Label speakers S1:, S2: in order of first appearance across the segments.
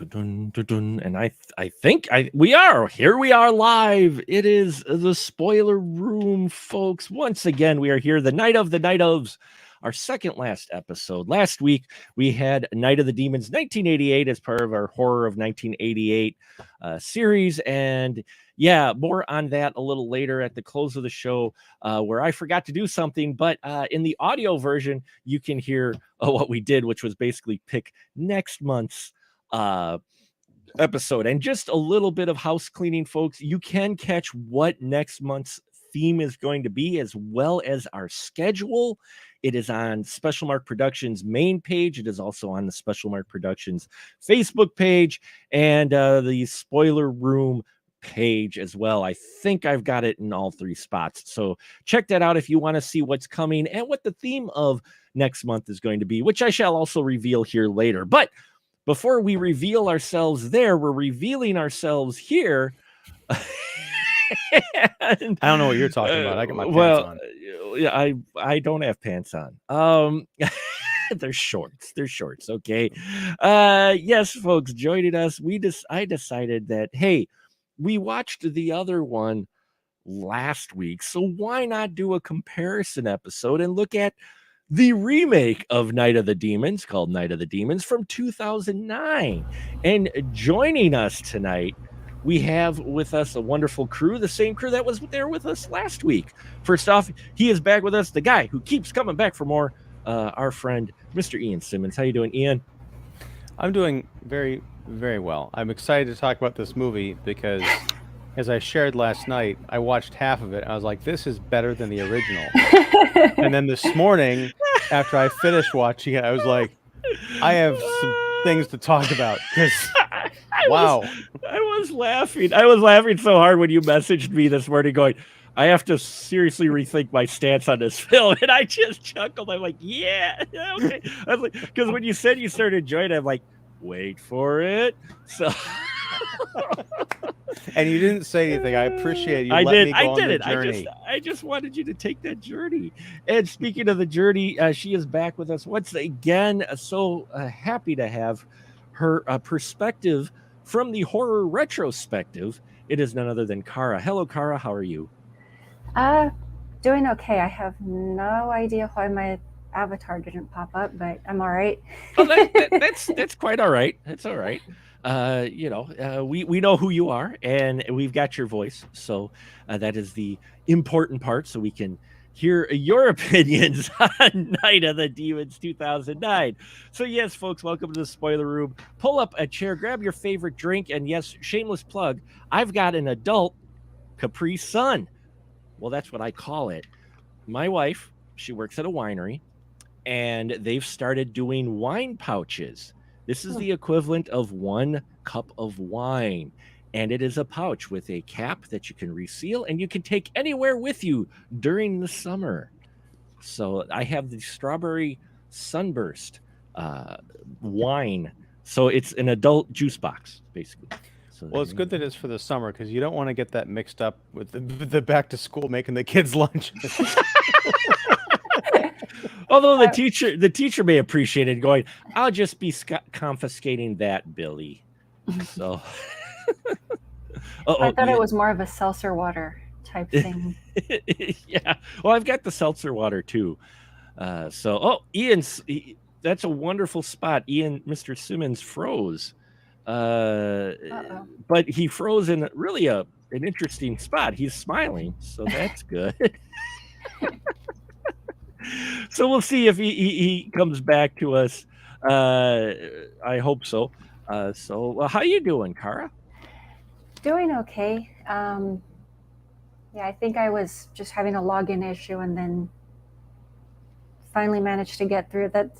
S1: Dun, dun, dun. And I think we are live. It is the spoiler room, folks. Once again, we are here. The Night Ofs, our second last episode. Last week we had Night of the Demons 1988 as part of our horror of 1988 series, and yeah, more on that a little later at the close of the show, where I forgot to do something, but in the audio version you can hear what we did, which was basically pick next month's episode. And just a little bit of house cleaning, folks. You can catch what next month's theme is going to be, as well as our schedule. It is on Special Mark Productions main page. It is also on the Special Mark Productions Facebook page and the spoiler room page as well. I think I've got it in all three spots, so check that out if you want to see what's coming and what the theme of next month is going to be, which I shall also reveal here later. But before we reveal ourselves there, we're revealing ourselves here.
S2: And, I don't know what you're talking about. I got my pants on.
S1: Yeah, I don't have pants on. They're shorts. Okay. Yes, folks, joining us. I decided that, hey, we watched the other one last week, so why not do a comparison episode and look at the remake of Night of the Demons, called Night of the Demons, from 2009. And joining us tonight, we have with us a wonderful crew, the same crew that was there with us last week. First off, he is back with us, the guy who keeps coming back for more, our friend, Mr. Ian Simmons. How you doing, Ian?
S2: I'm doing very, very well. I'm excited to talk about this movie because, as I shared last night, I watched half of it. And I was like, this is better than the original. And then this morning, after I finished watching it, I was like, I have some things to talk about. Because, wow.
S1: I was laughing so hard when you messaged me this morning going, I have to seriously rethink my stance on this film. And I just chuckled. I'm like, yeah, okay. I was like, because when you said you started enjoying it, I'm like, wait for it. So...
S2: And you didn't say anything. I appreciate you. I did it.
S1: I just wanted you to take that journey. And speaking of the journey, she is back with us once again. So happy to have her perspective from the horror retrospective. It is none other than Kara. Hello, Kara. How are you?
S3: Doing okay. I have no idea why my avatar didn't pop up, but I'm all right.
S1: Oh, that's quite all right. That's all right. We know who you are, and we've got your voice, so that is the important part, so we can hear your opinions on Night of the Demons 2009. So yes, folks, welcome to the spoiler room. Pull up a chair, grab your favorite drink, and yes, shameless plug, I've got an adult Capri Sun. Well, that's what I call it. My wife, she works at a winery, and they've started doing wine pouches. This is the equivalent of 1 cup of wine, and it is a pouch with a cap that you can reseal and you can take anywhere with you during the summer. So I have the strawberry sunburst wine. So it's an adult juice box, basically. So
S2: well, it's good that it's for the summer because you don't want to get that mixed up with the back to school making the kids lunch.
S1: Although the teacher may appreciate it, going, I'll just be confiscating that, Billy. So
S3: I thought it was more of a seltzer water type thing.
S1: Yeah. Well, I've got the seltzer water too. Ian's, that's a wonderful spot. Ian, Mr. Simmons froze. But he froze in really an interesting spot. He's smiling, so that's good. So we'll see if he comes back to us. I hope so. How you doing, Kara?
S3: Doing okay. Yeah, I think I was just having a login issue and then finally managed to get through that.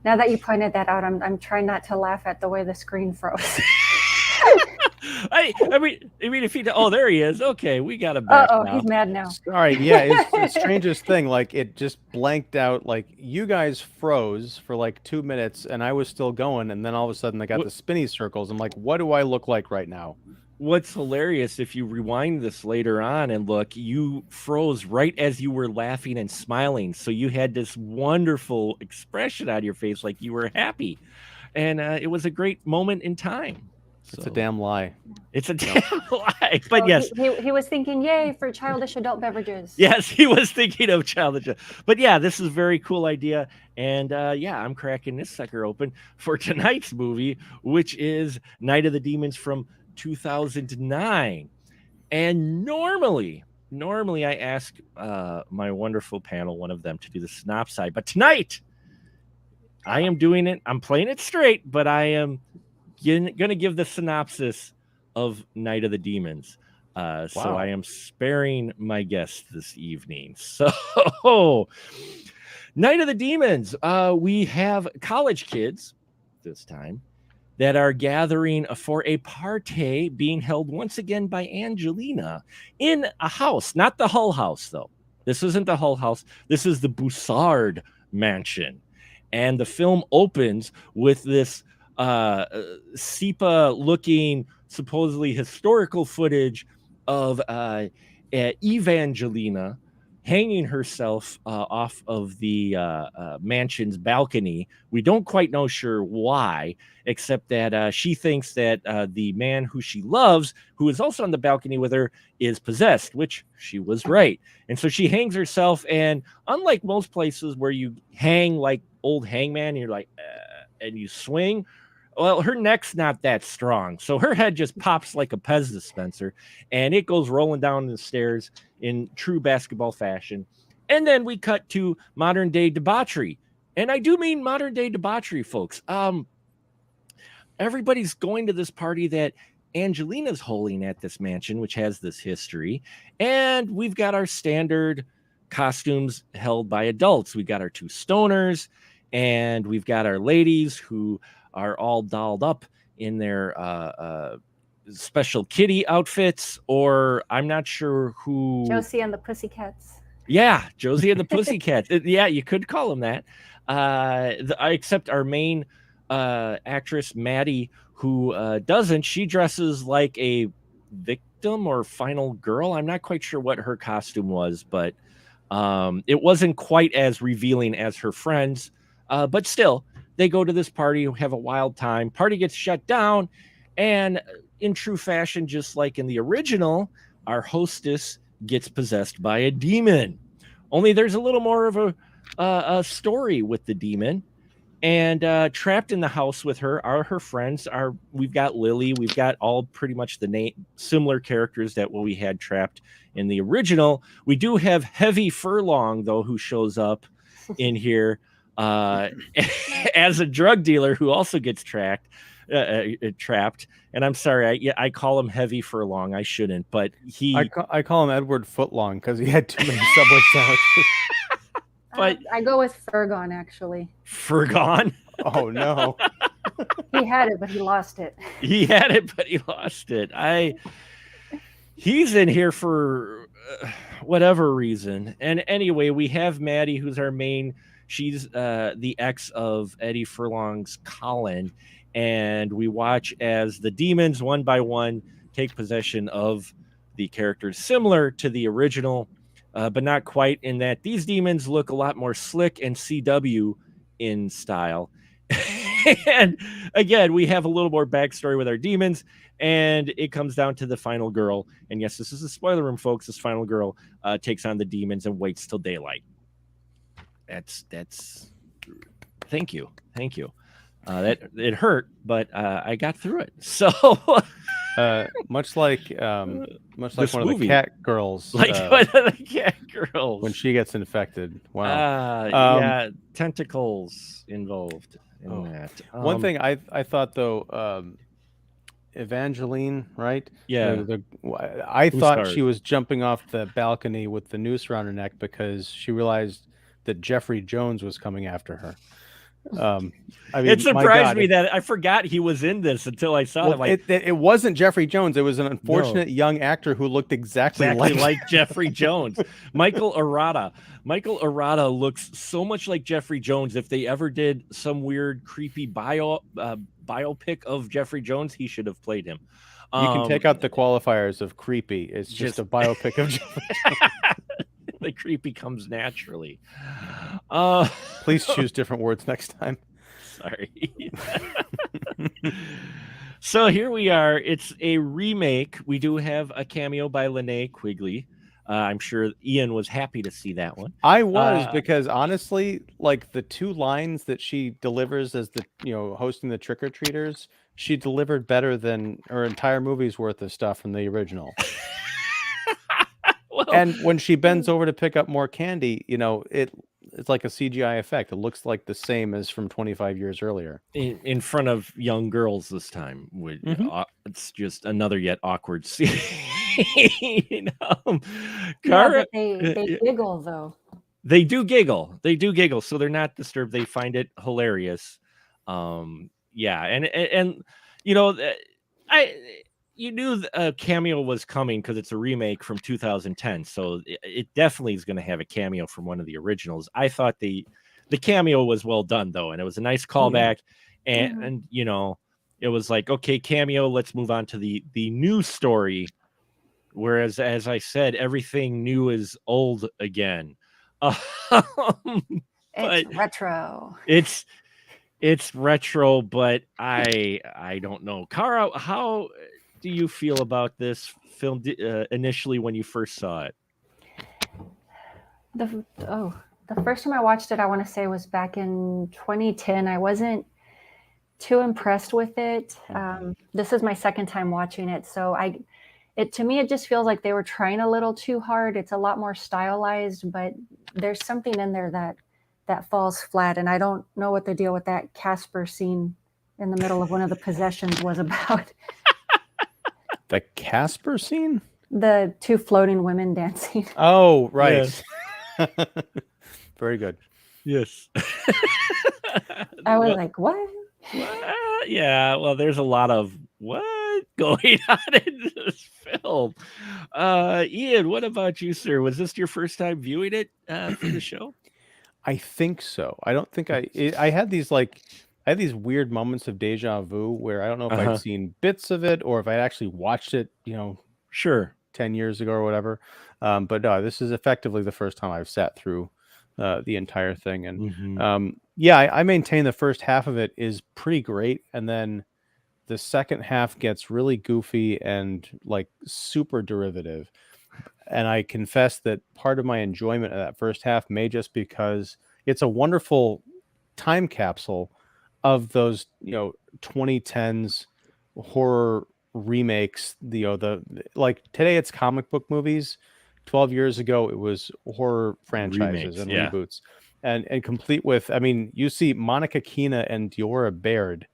S3: Now that you pointed that out, I'm trying not to laugh at the way the screen froze.
S1: I mean, if he, there he is. Okay, we got him back now.
S3: He's mad now.
S2: Sorry, yeah, it's the strangest thing. Like, it just blanked out. Like, you guys froze for like 2 minutes, and I was still going, and then all of a sudden I got the spinny circles. I'm like, what do I look like right now?
S1: What's hilarious, if you rewind this later on and look, you froze right as you were laughing and smiling. So you had this wonderful expression on your face, like you were happy. and it was a great moment in time.
S2: It's a damn lie.
S1: It's a damn lie. But yes,
S3: he was thinking, yay for childish adult beverages.
S1: yes, he was thinking of childish. But yeah, this is a very cool idea. And yeah, I'm cracking this sucker open for tonight's movie, which is Night of the Demons from 2009. And normally I ask my wonderful panel, one of them, to do the synopsis. But tonight, I am doing it. I'm playing it straight, but I am going to give the synopsis of Night of the Demons. So I am sparing my guests this evening. So, Night of the Demons, we have college kids this time that are gathering for a party being held once again by Angelina in a house, not the Hull House, though. This isn't the Hull House. This is the Boussard Mansion. And the film opens with this sepia-looking, supposedly historical footage of Evangelina hanging herself off of the mansion's balcony. We don't quite know sure why, except that she thinks that the man who she loves, who is also on the balcony with her, is possessed, which she was right. And so she hangs herself, and unlike most places where you hang like old hangman, and you're like, and you swing, well, her neck's not that strong. So her head just pops like a Pez dispenser, and it goes rolling down the stairs in true basketball fashion. And then we cut to modern day debauchery. And I do mean modern day debauchery, folks. Everybody's going to this party that Angelina's holding at this mansion, which has this history. And we've got our standard costumes held by adults. We got our two stoners, and we've got our ladies who are all dolled up in their special kitty outfits, or I'm not sure who.
S3: Josie and the Pussycats.
S1: Yeah, Josie and the Pussycats. Yeah, you could call them that. Except our main actress, Maddie, who doesn't. She dresses like a victim or final girl. I'm not quite sure what her costume was, but it wasn't quite as revealing as her friends. But still, they go to this party, have a wild time. Party gets shut down, and in true fashion, just like in the original, our hostess gets possessed by a demon. Only there's a little more of a story with the demon. And trapped in the house with her are her friends. We've got Lily. We've got all pretty much the similar characters that what we had trapped in the original. We do have Heavy Furlong, though, who shows up in here as a drug dealer who also gets trapped. And I'm sorry, I call him Heavy Furlong. I shouldn't, but
S2: I call him Edward Footlong because he had too many Subway sandwiches.
S3: But I go with Furgon, actually.
S1: Furgon?
S2: Oh no.
S3: He had it, but he lost it.
S1: He had it, but he lost it. He's in here for whatever reason. And anyway, we have Maddie, who's our main. She's the ex of Eddie Furlong's Colin. And we watch as the demons, one by one, take possession of the characters, similar to the original, but not quite, in that these demons look a lot more slick and CW in style. And again, we have a little more backstory with our demons, and it comes down to the final girl. And yes, this is a spoiler room, folks. This final girl takes on the demons and waits till daylight. That's thank you. That it hurt, but I got through it. So
S2: much like one of the cat girls,
S1: one of the cat girls
S2: when she gets infected. Wow.
S1: Yeah, tentacles involved in that.
S2: One thing I thought though, Evangeline, right?
S1: Yeah.
S2: I thought she was jumping off the balcony with the noose around her neck because she realized that Jeffrey Jones was coming after her. I mean,
S1: it surprised me that I forgot he was in this until I saw it.
S2: It wasn't Jeffrey Jones. It was an unfortunate young actor who looked exactly like
S1: Jeffrey Jones. Michael Arata. Michael Arata looks so much like Jeffrey Jones. If they ever did some weird, creepy biopic of Jeffrey Jones, he should have played him.
S2: You can take out the qualifiers of creepy. It's just a biopic of Jeffrey Jones.
S1: The creepy comes naturally.
S2: Please choose different words next time.
S1: Sorry. So here we are. It's a remake. We do have a cameo by Lynnae Quigley. I'm sure Ian was happy to see that one.
S2: I was, because honestly, like the two lines that she delivers as the hosting the trick or treaters, she delivered better than her entire movie's worth of stuff from the original.
S1: Well,
S2: And when she bends over to pick up more candy, it's like a CGI effect. It looks like the same as from 25 years earlier.
S1: in front of young girls this time. It's just another yet awkward scene.
S3: Yeah,
S1: Cara,
S3: but they giggle though.
S1: they do giggle. They do giggle, so they're not disturbed. They find it hilarious. Yeah, and I you knew a cameo was coming because it's a remake from 2010, so it definitely is going to have a cameo from one of the originals. I thought the cameo was well done though, and it was a nice callback, and it was like, okay, cameo, let's move on to the new story. Whereas, as I said, everything new is old again.
S3: It's retro.
S1: It's retro, but I don't know. Cara, how do you feel about this film initially when you first saw it?
S3: The first time I watched it, I want to say was back in 2010. I wasn't too impressed with it. This is my second time watching it, so to me, it just feels like they were trying a little too hard. It's a lot more stylized, but there's something in there that falls flat, and I don't know what the deal with that Casper scene in the middle of one of the possessions was about.
S2: The Casper scene?
S3: The two floating women dancing.
S2: Oh, right. Yes. Very good.
S1: Yes.
S3: I was like, what?
S1: Yeah, well, there's a lot of what going on in this film. Ian, what about you, sir? Was this your first time viewing it for the show?
S2: I think so. I don't think I had these weird moments of deja vu where I don't know if I'd seen bits of it or if I'd actually watched it,
S1: sure,
S2: 10 years ago or whatever. But no, this is effectively the first time I've sat through the entire thing. And I maintain the first half of it is pretty great. And then the second half gets really goofy and like super derivative. And I confess that part of my enjoyment of that first half may just because it's a wonderful time capsule of those, 2010s horror remakes. Like today it's comic book movies. 12 years ago, it was horror franchises and reboots, and complete with, you see Monica Keena and Diora Baird,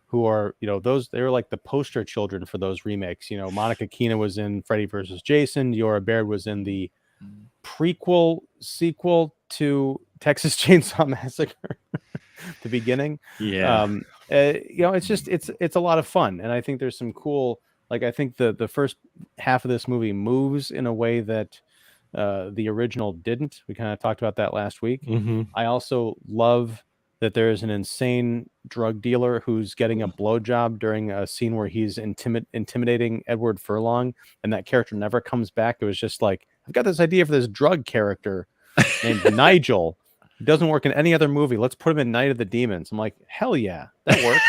S2: who are, they're like the poster children for those remakes. Monica Keena was in Freddy vs. Jason. Diora Baird was in the sequel to Texas Chainsaw Massacre, the beginning.
S1: Yeah.
S2: It's a lot of fun. And I think there's some cool, like, I think the first half of this movie moves in a way that the original didn't. We kind of talked about that last week. I also love that there is an insane drug dealer who's getting a blowjob during a scene where he's intimidating Edward Furlong, and that character never comes back. It was just like, I've got this idea for this drug character named Nigel. He doesn't work in any other movie. Let's put him in Night of the Demons. I'm like, hell yeah, that works.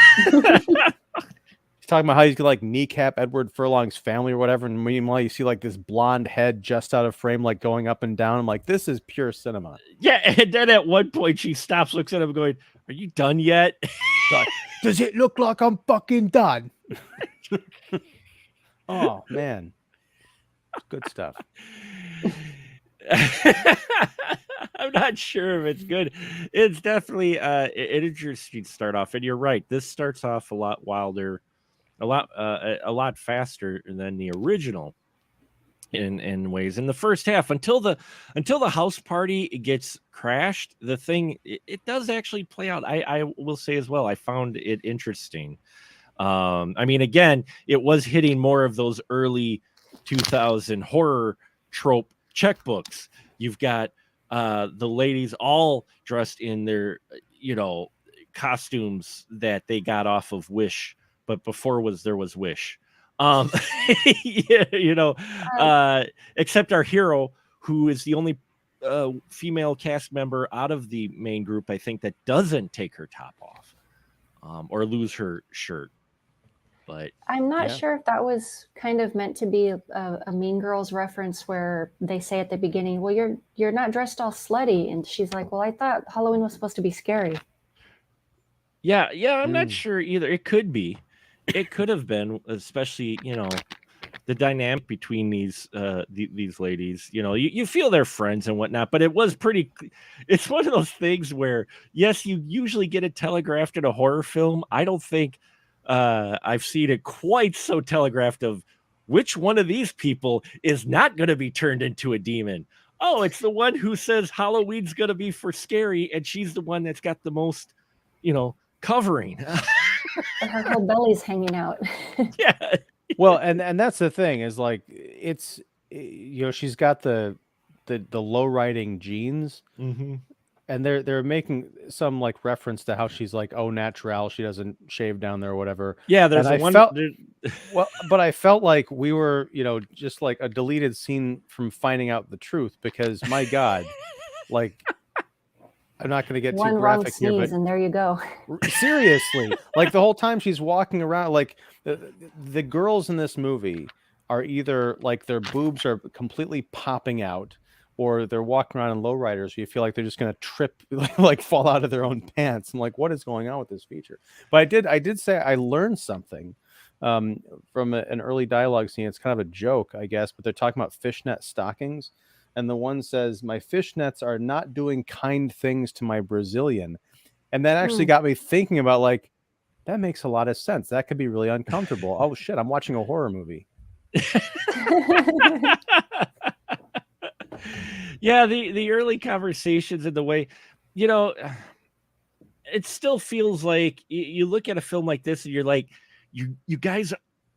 S2: He's talking about how he's gonna like kneecap Edward Furlong's family or whatever, and meanwhile you see like this blonde head just out of frame, like going up and down. I'm like, this is pure cinema.
S1: Yeah, and then at one point she stops, looks at him, going, "Are you done yet?"
S2: Like, does it look like I'm fucking done? Oh man, good stuff.
S1: I'm not sure if it's good. It's definitely an interesting start off, and you're right. This starts off a lot wilder, a lot faster than the original in ways. In the first half, until the house party gets crashed, the thing it does actually play out. I will say as well, I found it interesting. Again, it was hitting more of those early 2000 horror trope checkbooks. You've got the ladies all dressed in their costumes that they got off of Wish, but before there was Wish. Except our hero, who is the only female cast member out of the main group, I think, that doesn't take her top off. or lose her shirt. But
S3: I'm not
S2: Yeah.
S3: sure if that was kind of meant to be a Mean Girls reference where they say at the beginning, "Well, you're not dressed all slutty," and she's like, "Well, I thought Halloween was supposed to be scary."
S1: yeah, I'm not
S2: Mm.
S1: sure either. It could be. It could have been, especially, the dynamic between these ladies. You feel they're friends and whatnot, but it was it's one of those things where, yes, you usually get it telegraphed in a horror film. I don't think I've seen it quite so telegraphed of which one of these people is not going to be turned into a demon. Oh, it's the one who says Halloween's going to be for scary, and she's the one that's got the most, covering.
S3: Or her whole belly's hanging out.
S1: Yeah.
S2: Well, and that's the thing is like it's she's got the low riding genes,
S1: Mm-hmm.
S2: and they're making some like reference to how she's like au natural, she doesn't shave down there or whatever.
S1: Yeah,
S2: And
S1: there's a
S2: I
S1: one.
S2: felt well, but I felt like we were just like a deleted scene from finding out the truth, because my God, like I'm not going to get too
S3: One wrong
S2: graphic here, but
S3: sneeze, and there you go.
S2: seriously, like the whole time she's walking around, like the girls in this movie are either like their boobs are completely popping out, or they're walking around in lowriders. You feel like they're just going to trip, like fall out of their own pants. I'm like, what is going on with this feature? But I did say I learned something from an early dialogue scene. It's kind of a joke, I guess, but they're talking about fishnet stockings. And the one says, "My fishnets are not doing kind things to my Brazilian." And that actually got me thinking about, like, that makes a lot of sense. That could be really uncomfortable. Oh shit, I'm watching a horror movie.
S1: Yeah, the early conversations and the way, you know, it still feels like you look at a film like this and you're like, you guys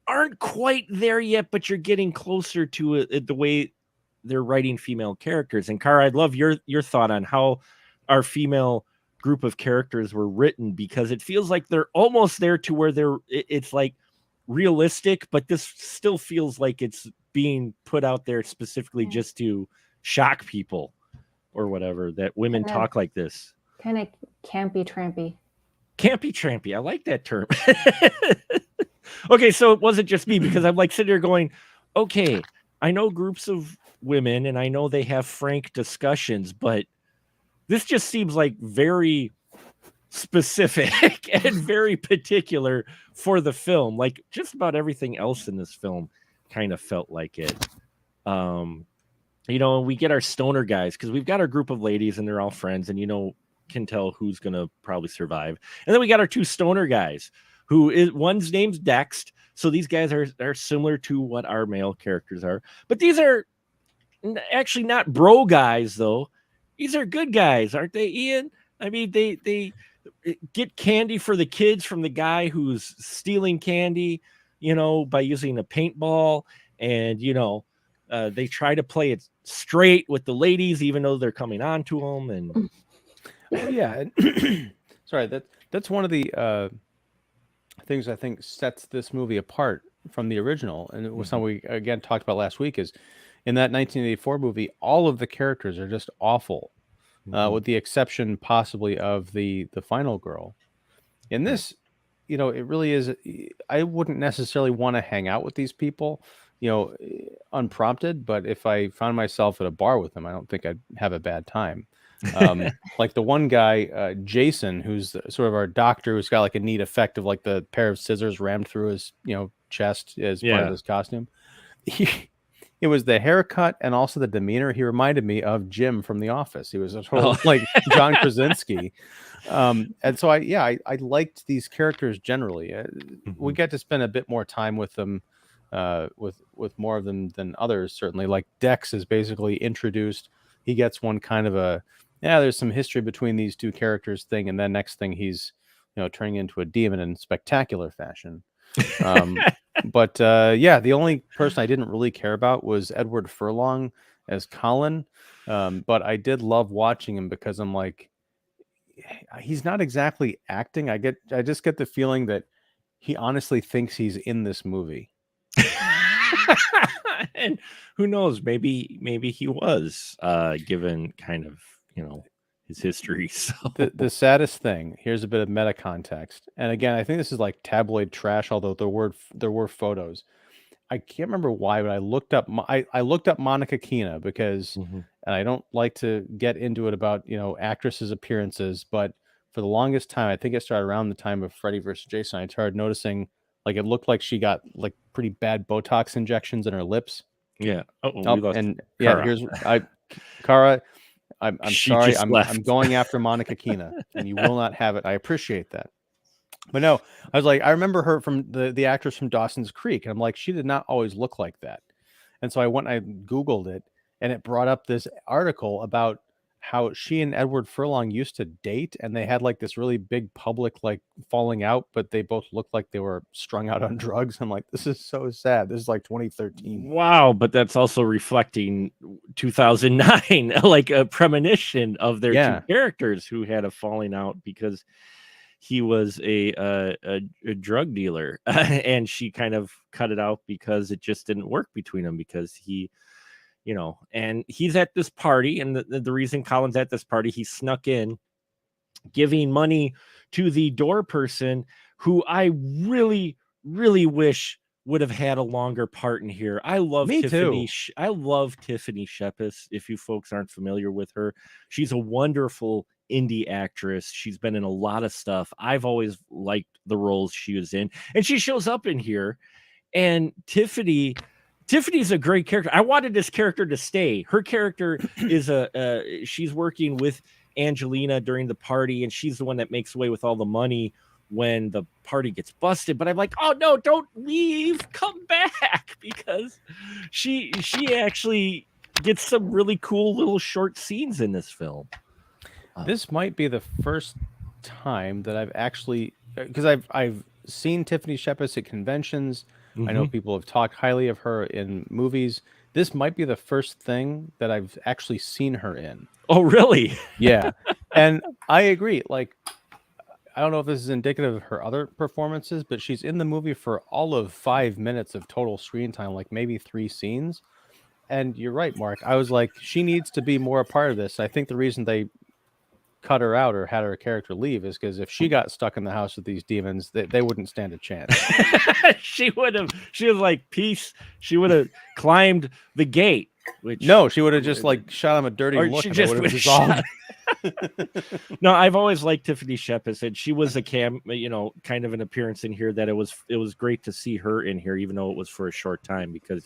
S1: aren't quite there yet, but you're getting closer to it, the way they're writing female characters. And Cara, I'd love your thought on how our female group of characters were written, because it feels like they're almost there to where it's like realistic, but this still feels like it's being put out there specifically just to shock people or whatever, that women talk like this.
S3: Kind of campy trampy.
S1: Campy trampy. I like that term. Okay, so it wasn't just me, because I'm like sitting here going, okay, I know groups of women and I know they have frank discussions, but this just seems like very specific and very particular for the film. Like just about everything else in this film kind of felt like it. We get our stoner guys, because we've got our group of ladies and they're all friends, and can tell who's gonna probably survive. And then we got our two stoner guys, one's name's Dext. So these guys are similar to what our male characters are, but these are actually not bro guys though. These are good guys, aren't they, Ian? I mean, they get candy for the kids from the guy who's stealing candy, by using a paintball, and they try to play it straight with the ladies, even though they're coming on to them. And
S2: yeah, sorry, that's one of the things I think sets this movie apart from the original, and it was something we again talked about last week. Is in that 1984 movie, all of the characters are just awful, with the exception possibly of the final girl. In this, it really is. I wouldn't necessarily want to hang out with these people, unprompted. But if I found myself at a bar with them, I don't think I'd have a bad time. Like the one guy, Jason, who's sort of our doctor, who's got like a neat effect of like the pair of scissors rammed through his, chest as part of his costume. It was the haircut and also the demeanor. He reminded me of Jim from The Office. He was a total like John Krasinski. And so I liked these characters generally. We get to spend a bit more time with them, with more of them than others, certainly. Like Dex is basically introduced. He gets one kind of there's some history between these two characters thing, and then next thing he's turning into a demon in spectacular fashion. But the only person I didn't really care about was Edward Furlong as Colin. But I did love watching him, because I'm like, he's not exactly acting. I just get the feeling that he honestly thinks he's in this movie.
S1: And who knows, maybe he was, given kind of, his history. So
S2: The saddest thing, here's a bit of meta context. And again, I think this is like tabloid trash, although there were photos. I can't remember why, but I looked up I looked up Monica Keena because,
S1: Mhm.
S2: and I don't like to get into it about, actresses' appearances, but for the longest time, I think it started around the time of Freddy versus Jason, I started noticing like it looked like she got like pretty bad Botox injections in her lips.
S1: Yeah. Oh,
S2: Oh,
S1: we lost
S2: and yeah,
S1: Kara.
S2: Kara, I'm
S1: She
S2: sorry.
S1: just
S2: I'm
S1: left.
S2: going after Monica Keena, and you will not have it. I appreciate that. But no, I was like, I remember her from the actress from Dawson's Creek, and I'm like, she did not always look like that. And so I went and I Googled it, and it brought up this article about how she and Edward Furlong used to date, and they had like this really big public like falling out, but they both looked like they were strung out on drugs. I'm like, this is so sad. This is like 2013.
S1: Wow, but that's also reflecting 2009, like a premonition of their two
S2: Yeah.
S1: characters who had a falling out because he was a drug dealer, and she kind of cut it out because it just didn't work between them because he, and he's at this party, and the reason Colin's at this party, he snuck in giving money to the door person who I really, really wish would have had a longer part in here. I love
S2: Me
S1: Tiffany.
S2: too.
S1: I love Tiffany Shepis. If you folks aren't familiar with her, she's a wonderful indie actress. She's been in a lot of stuff. I've always liked the roles she was in, and she shows up in here. And Tiffany's a great character. I wanted this character to stay. Her character is she's working with Angelina during the party, and she's the one that makes away with all the money when the party gets busted. But I'm like, oh no, don't leave, come back, because she actually gets some really cool little short scenes in this film.
S2: This might be the first time that I've actually, because I've seen Tiffany Shepis at conventions. I know people have talked highly of her in movies. This might be the first thing that I've actually seen her in.
S1: Oh, really?
S2: Yeah. And I agree. Like, I don't know if this is indicative of her other performances, but she's in the movie for all of 5 minutes of total screen time, like maybe 3 scenes. And you're right, Mark. I was like, she needs to be more a part of this. I think the reason they cut her out or had her character leave is because if she got stuck in the house with these demons, they wouldn't stand a chance.
S1: She was like, peace. She would have climbed the gate.
S2: No, she would have just like shot him a dirty look and it would have dissolved.
S1: No, I've always liked Tiffany Shepis, and she was a kind of an appearance in here that it was great to see her in here, even though it was for a short time, because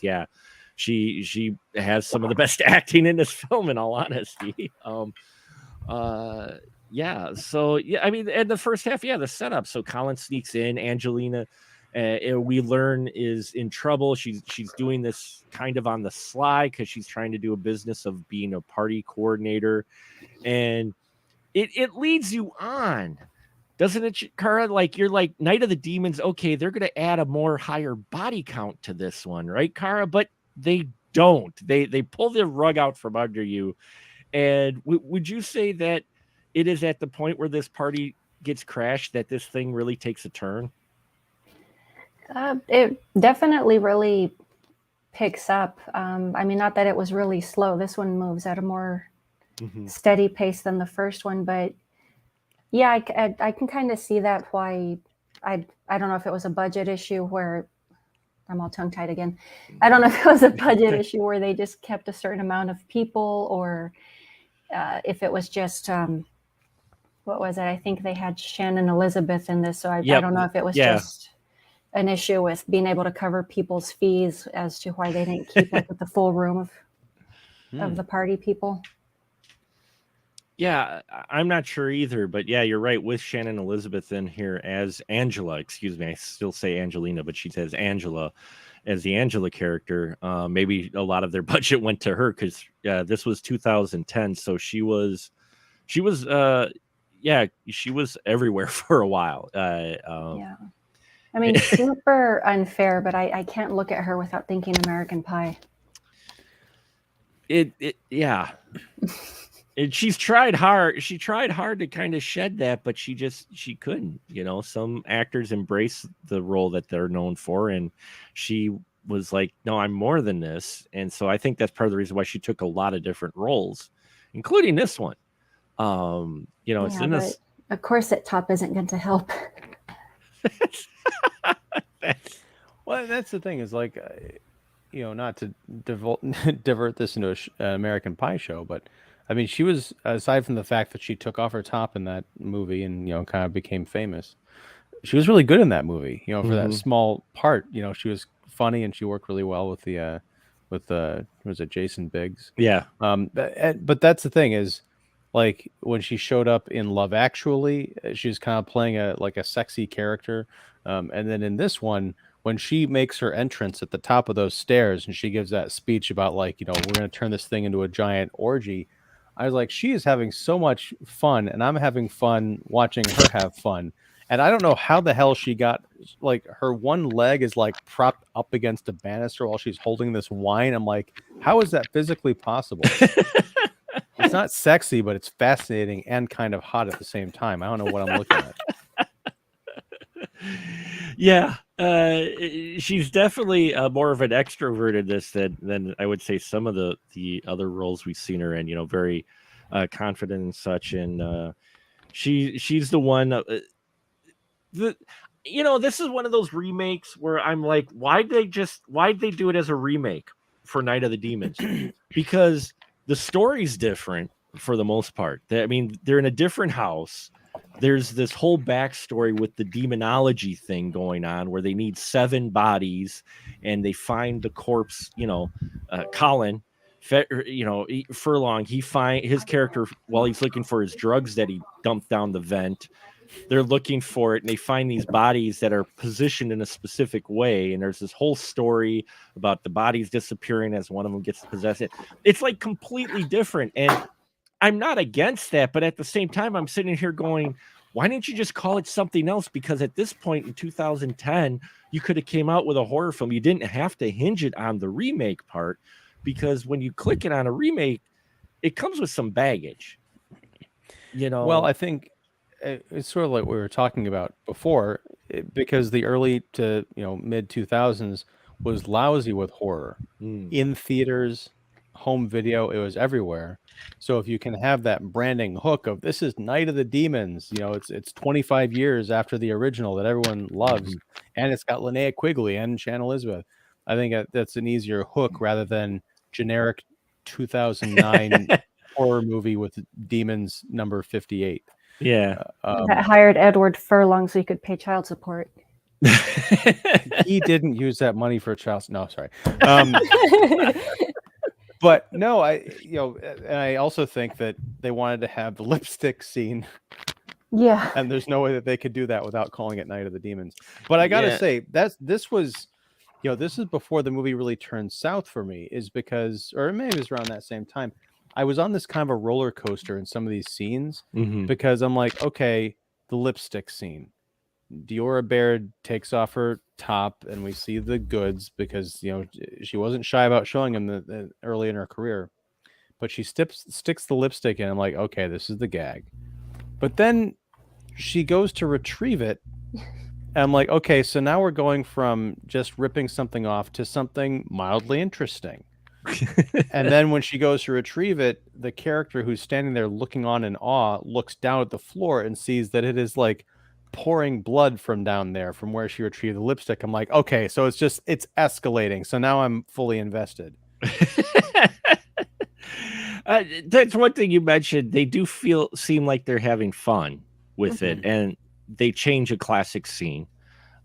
S1: she has some of the best acting in this film, in all honesty. So I mean, and the first half, the setup. So Colin sneaks in, Angelina, we learn, is in trouble. She's doing this kind of on the sly because she's trying to do a business of being a party coordinator, and it leads you on, doesn't it, Kara? Like, you're like, Night of the Demons, okay, they're gonna add a more higher body count to this one, right, Kara? But they don't. They pull the rug out from under you. And would you say that it is at the point where this party gets crashed that this thing really takes a turn?
S3: It definitely really picks up. I mean, not that it was really slow. This one moves at a more steady pace than the first one, but yeah, I can kind of see that why. I don't know if it was a budget issue where I'm all tongue-tied again. I don't know if it was a budget issue where they just kept a certain amount of people, or if it was just what was it? I think they had Shannon Elizabeth in this, so I don't know if it was just an issue with being able to cover people's fees as to why they didn't keep like with the full room of the party people.
S1: Yeah, I'm not sure either, but yeah, you're right. With Shannon Elizabeth in here as Angela, excuse me, I still say Angelina, but she says Angela as the Angela character. Maybe a lot of their budget went to her because this was 2010, so she was everywhere for a while.
S3: Yeah, I mean, super unfair, but I can't look at her without thinking American Pie.
S1: And she's tried hard. She tried hard to kind of shed that, but she couldn't. Some actors embrace the role that they're known for, and she was like, no, I'm more than this. And so I think that's part of the reason why she took a lot of different roles, including this one. It's in
S3: but
S1: this.
S3: a corset top isn't going to help.
S2: Well, that's the thing is like, not to divert this into an American Pie show, but I mean, she was, aside from the fact that she took off her top in that movie and kind of became famous, she was really good in that movie. For that
S1: Mhm.
S2: small part, she was funny and she worked really well with was it Jason Biggs?
S1: Yeah.
S2: But that's the thing is, like when she showed up in Love Actually, she was kind of playing a sexy character, and then in this one, when she makes her entrance at the top of those stairs and she gives that speech about like we're gonna turn this thing into a giant orgy, I was like, she is having so much fun, and I'm having fun watching her have fun. And I don't know how the hell she got, like, her one leg is like propped up against a banister while she's holding this wine. I'm like, how is that physically possible? It's not sexy, but it's fascinating and kind of hot at the same time. I don't know what I'm looking at.
S1: Yeah, she's definitely more of an extrovert in this than I would say some of the other roles we've seen her in. Very confident and such, and she's the one. This is one of those remakes where I'm like, why'd they do it as a remake for Night of the Demons? Because the story's different for the most part. I mean, they're in a different house. There's this whole backstory with the demonology thing going on where they need 7 bodies and they find the corpse, Colin, Furlong, his character while he's looking for his drugs that he dumped down the vent. They're looking for it and they find these bodies that are positioned in a specific way. And there's this whole story about the bodies disappearing as one of them gets possessed. It's like completely different. And I'm not against that, but at the same time, I'm sitting here going, why didn't you just call it something else? Because at this point in 2010, you could have came out with a horror film. You didn't have to hinge it on the remake part, because when you click it on a remake, it comes with some baggage.
S2: Well, I think it's sort of like we were talking about before, because the early to mid 2000s was lousy with horror in theaters, home video. It was everywhere. So if you can have that branding hook of this is Night of the Demons, it's 25 years after the original that everyone loves, and it's got Lynnae Quigley and Shannon Elizabeth, I think that's an easier hook rather than generic 2009 horror movie with demons number 58.
S1: Yeah.
S3: That hired Edward Furlong so he could pay child support.
S2: He didn't use that money for a child. No, sorry. But no, and I also think that they wanted to have the lipstick scene.
S3: Yeah.
S2: And there's no way that they could do that without calling it Night of the Demons. But I gotta say, this was, this is before the movie really turned south for me, is because, or maybe it was around that same time, I was on this kind of a roller coaster in some of these scenes, because I'm like, okay, the lipstick scene. Diora Baird takes off her top and we see the goods because, she wasn't shy about showing them the early in her career. But she sticks the lipstick in. I'm like, okay, this is the gag. But then she goes to retrieve it. And I'm like, okay, so now we're going from just ripping something off to something mildly interesting. And then when she goes to retrieve it, the character who's standing there looking on in awe looks down at the floor and sees that it is like pouring blood from down there from where she retrieved the lipstick. I'm like, okay, so it's escalating. So now I'm fully invested.
S1: That's one thing you mentioned. They do seem like they're having fun with it, and they change a classic scene,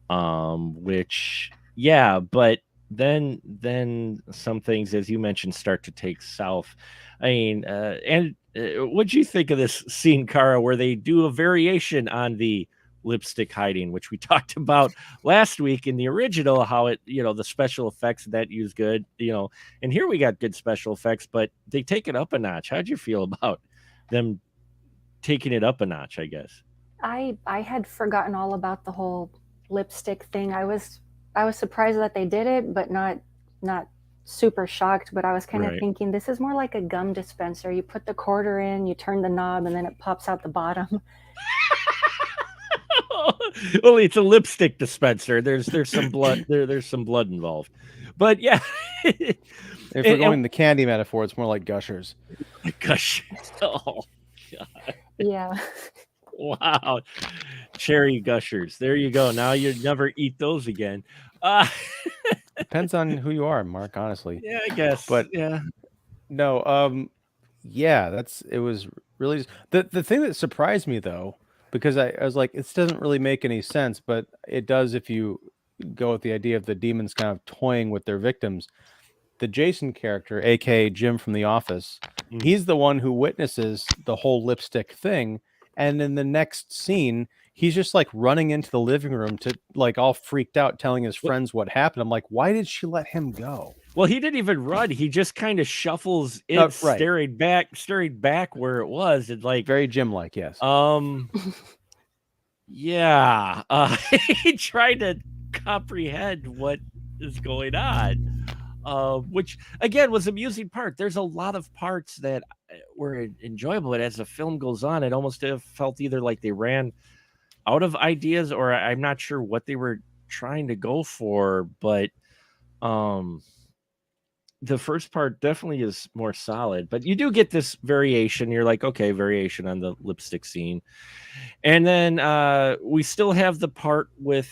S1: which, yeah, but then some things, as you mentioned, start to take south. I mean, what'd you think of this scene, Cara, where they do a variation on the lipstick hiding, which we talked about last week in the original, how it, the special effects that use good, and here we got good special effects, but they take it up a notch. How'd you feel about them taking it up a notch, I guess?
S3: I had forgotten all about the whole lipstick thing. I was surprised that they did it, but not super shocked. But I was kind of thinking, this is more like a gum dispenser. You put the quarter in, you turn the knob, and then it pops out the bottom.
S1: Well, it's a lipstick dispenser. There's some blood. There's some blood involved. But yeah,
S2: if we're going the candy metaphor, it's more like gushers.
S1: Gushers. Oh.
S3: Yeah.
S1: Wow. Cherry gushers. There you go. Now you never eat those again. Uh,
S2: Depends on who you are, Mark, honestly.
S1: yeah, I guess.
S2: But
S1: Yeah.
S2: no, yeah, it was really the thing that surprised me though, because I was like, this doesn't really make any sense, but it does if you go with the idea of the demons kind of toying with their victims. The Jason character, aka Jim from The Office,
S1: Mm.
S2: he's the one who witnesses the whole lipstick thing. And in the next scene, he's just like running into the living room to like all freaked out, telling his friends what happened. I'm like, why did she let him go?
S1: Well, he didn't even run. He just kind of shuffles in,
S2: Right.
S1: staring back where it was. And like
S2: Very Jim-like, yes.
S1: Yeah. He tried to comprehend what is going on. Which again was amusing part. There's a lot of parts that were enjoyable, but as the film goes on, it almost felt either like they ran out of ideas, or I'm not sure what they were trying to go for. But the first part definitely is more solid. But you do get this variation. You're like, okay, variation on the lipstick scene, and then we still have the part with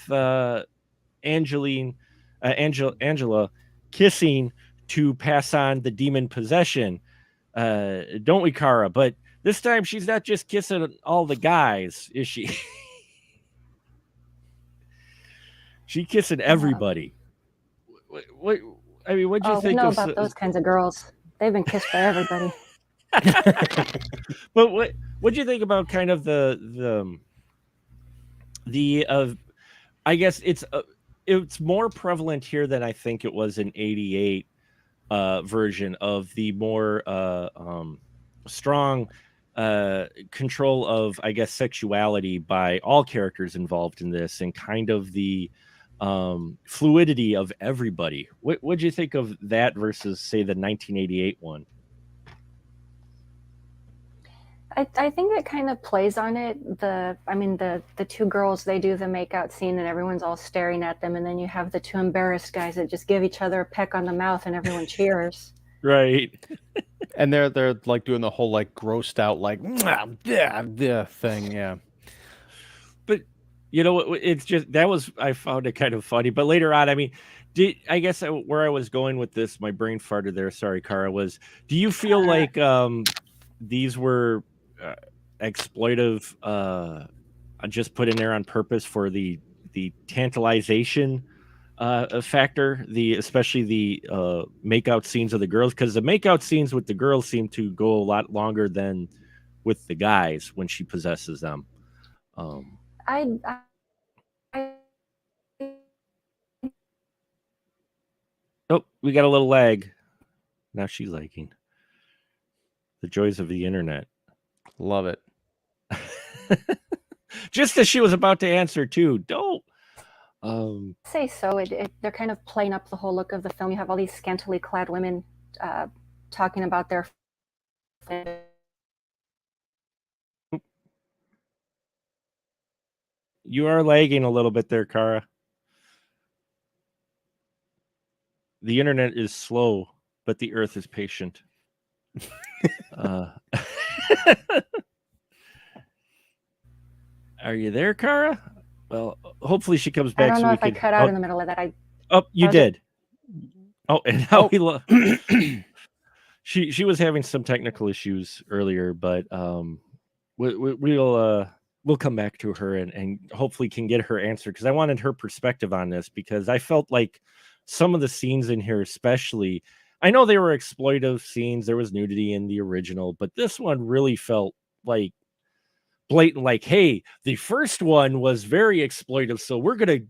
S1: Angela kissing to pass on the demon possession. Don't we, Kara? But this time she's not just kissing all the guys, is she? She's kissing everybody. What I mean, what'd you
S3: We
S1: think
S3: know
S1: of
S3: about those kinds of girls. They've been kissed by everybody.
S1: But what'd you think about kind of the I guess it's more prevalent here than I think it was in '88 version of the more strong control of, I guess, sexuality by all characters involved in this, and kind of the fluidity of everybody. What'd you think of that versus, say, the 1988 one?
S3: I think it kind of plays on it. The two girls, they do the makeout scene and everyone's all staring at them, and then you have the two embarrassed guys that just give each other a peck on the mouth and everyone cheers.
S2: Right. And they're like doing the whole like grossed out like thing, yeah.
S1: But you know, it's just that was, I found it kind of funny. But later on, I mean, I guess where I was going with this, my brain farted there. Sorry, Kara. Was, do you feel like these were exploitive, just put in there on purpose for the tantalization factor, especially the makeout scenes of the girls? Because the makeout scenes with the girls seem to go a lot longer than with the guys when she possesses them.
S3: I
S1: Oh, we got a little lag. Now she's liking the joys of the internet.
S2: Love it.
S1: Just as she was about to answer too. Don't
S3: say so. They're kind of playing up the whole look of the film. You have all these scantily clad women talking about their.
S1: You are lagging a little bit there, Kara. The internet is slow, but the earth is patient. Are you there, Kara? Well, hopefully she comes back.
S3: I don't know if I cut out in the middle of that.
S1: You did. Oh, and now she was having some technical issues earlier, but we'll come back to her and hopefully can get her answer, because I wanted her perspective on this, because I felt like some of the scenes in here, especially, I know they were exploitive scenes. There was nudity in the original, but this one really felt like blatant, like, hey, the first one was very exploitive, so we're going to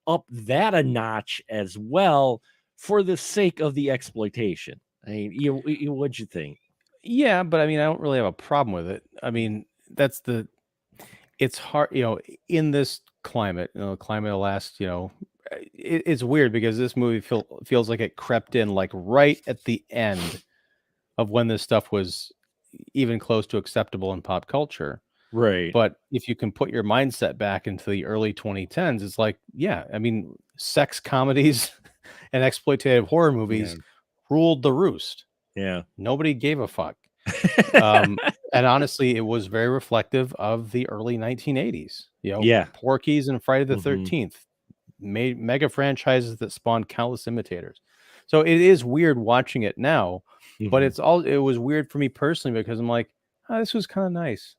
S1: up that a notch as well for the sake of the exploitation. I mean, what'd you think?
S2: Yeah, but I mean, I don't really have a problem with it. I mean, it's hard, in this climate, climate of last, it's weird because this movie feels like it crept in like right at the end of when this stuff was even close to acceptable in pop culture.
S1: Right.
S2: But if you can put your mindset back into the early 2010s, it's like, yeah, I mean, sex comedies and exploitative horror movies ruled the roost.
S1: Yeah.
S2: Nobody gave a fuck. And honestly, it was very reflective of the early 1980s.
S1: Yeah.
S2: Porky's and Friday the
S1: Mhm.
S2: 13th made mega franchises that spawned countless imitators. So it is weird watching it now, but
S1: Mhm.
S2: it was weird for me personally because I'm like, oh, this was kind of nice,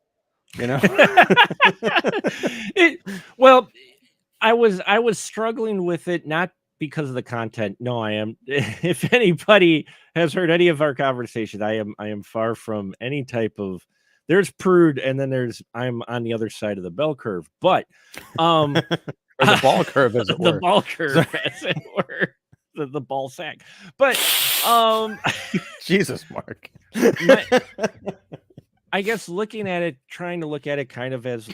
S1: It well, I was struggling with it, not because of the content. No, I am if anybody has heard any of our conversation, I am far from any type of there's prude and then I'm on the other side of the bell curve. But um
S2: or the ball curve, as it
S1: the
S2: were.
S1: ball curve, as it were, the ball sack. But
S2: Jesus, Mark.
S1: my I guess looking at it, trying to look at it kind of as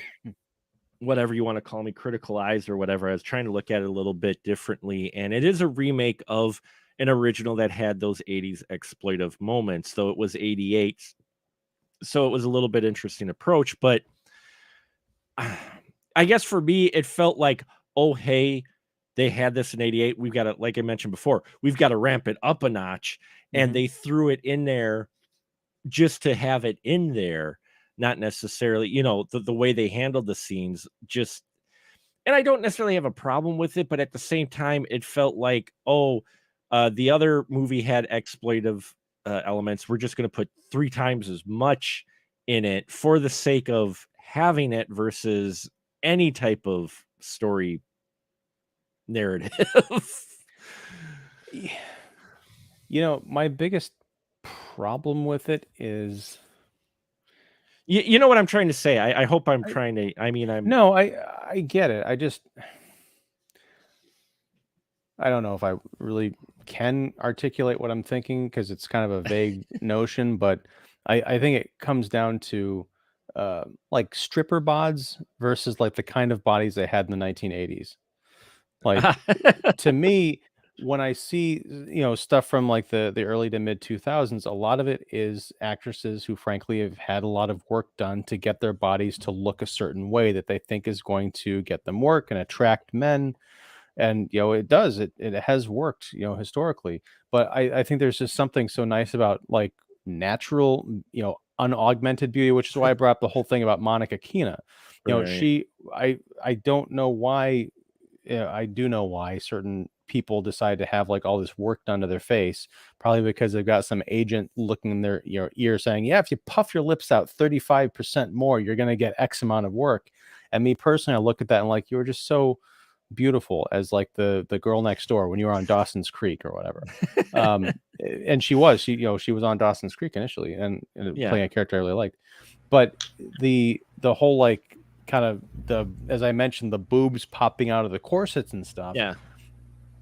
S1: whatever you want to call me, critical eyes or whatever. I was trying to look at it a little bit differently. And it is a remake of an original that had those 80s exploitive moments, though it was 88. So it was a little bit interesting approach. But I guess for me, it felt like, oh, hey, they had this in 88. We've got to, like I mentioned before, we've got to ramp it up a notch. And
S2: Mhm.
S1: they threw it in there just to have it in there, not necessarily, the way they handled the scenes just and I don't necessarily have a problem with it, but at the same time, it felt like, oh, the other movie had exploitive elements. We're just going to put 3 times as much in it for the sake of having it versus any type of story narrative.
S2: My biggest problem with it is
S1: You know what I'm trying to say. I hope I'm trying to. I mean,
S2: no, I get it. I don't know if I really can articulate what I'm thinking because it's kind of a vague notion, but I think it comes down to like stripper bods versus like the kind of bodies they had in the 1980s. Like to me, when I see stuff from like the early to mid 2000s, a lot of it is actresses who frankly have had a lot of work done to get their bodies to look a certain way that they think is going to get them work and attract men. And it does, it has worked historically, but I think there's just something so nice about like natural, unaugmented beauty, which is why I brought up the whole thing about Monica Keena.
S1: right.
S2: I don't know why. Yeah, I do know why certain people decide to have like all this work done to their face, probably because they've got some agent looking in their ear saying, yeah, if you puff your lips out 35% more, you're going to get X amount of work. And me personally, I look at that and like, you were just so beautiful as like the girl next door when you were on Dawson's Creek or whatever. And she was on Dawson's Creek initially and
S1: Yeah.
S2: playing a character I really liked. But the whole like kind of as I mentioned, the boobs popping out of the corsets and stuff.
S1: Yeah.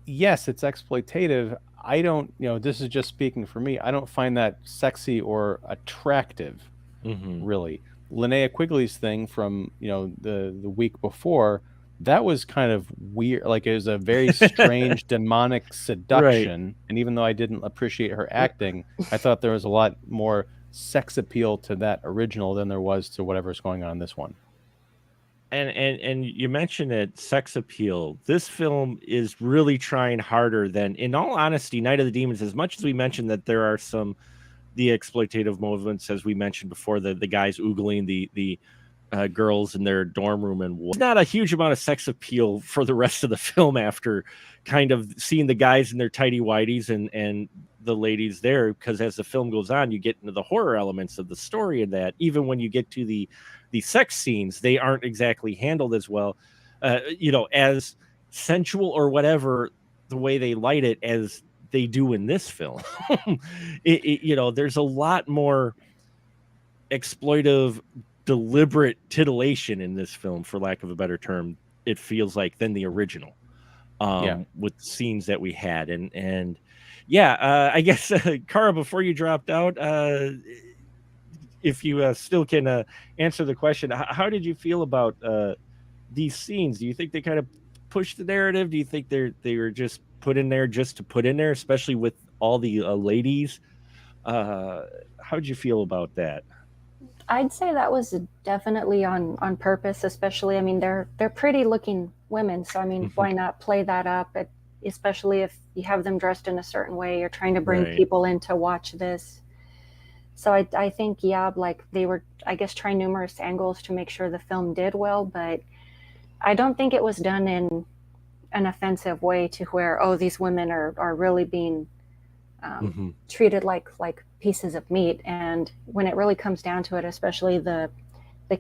S2: Yes, it's exploitative. I don't, this is just speaking for me. I don't find that sexy or attractive, really. Lynnae Quigley's thing from, the week before, that was kind of weird. Like it was a very strange demonic seduction. And even though I didn't appreciate her acting, I thought there was a lot more sex appeal to that original than there was to whatever's going on in this one.
S1: And you mentioned it, sex appeal. This film is really trying harder than, in all honesty, Night of the Demons. As much as we mentioned that there are the exploitative moments, as we mentioned before, the guys oogling the girls in their dorm room, and there's not a huge amount of sex appeal for the rest of the film after kind of seeing the guys in their tighty whities and the ladies there, because as the film goes on, you get into the horror elements of the story, and that even when you get to the sex scenes, they aren't exactly handled as well, as sensual or whatever the way they light it as they do in this film. There's a lot more exploitive, deliberate titillation in this film, for lack of a better term, it feels like, than the original. With scenes that we had, and I guess Kara, before you dropped out, if you still can answer the question, how did you feel about these scenes? Do you think they kind of pushed the narrative? Do you think they were just put in there just to put in there, especially with all the ladies? How did you feel about that?
S3: I'd say that was definitely on purpose, especially, I mean, they're pretty looking women, so I mean, why not play that up, especially if you have them dressed in a certain way, you're trying to bring
S1: Right.
S3: people in to watch this. So I think, yeah, like they were, I guess, trying numerous angles to make sure the film did well, but I don't think it was done in an offensive way to where, oh, these women are really being treated like pieces of meat. And when it really comes down to it, especially the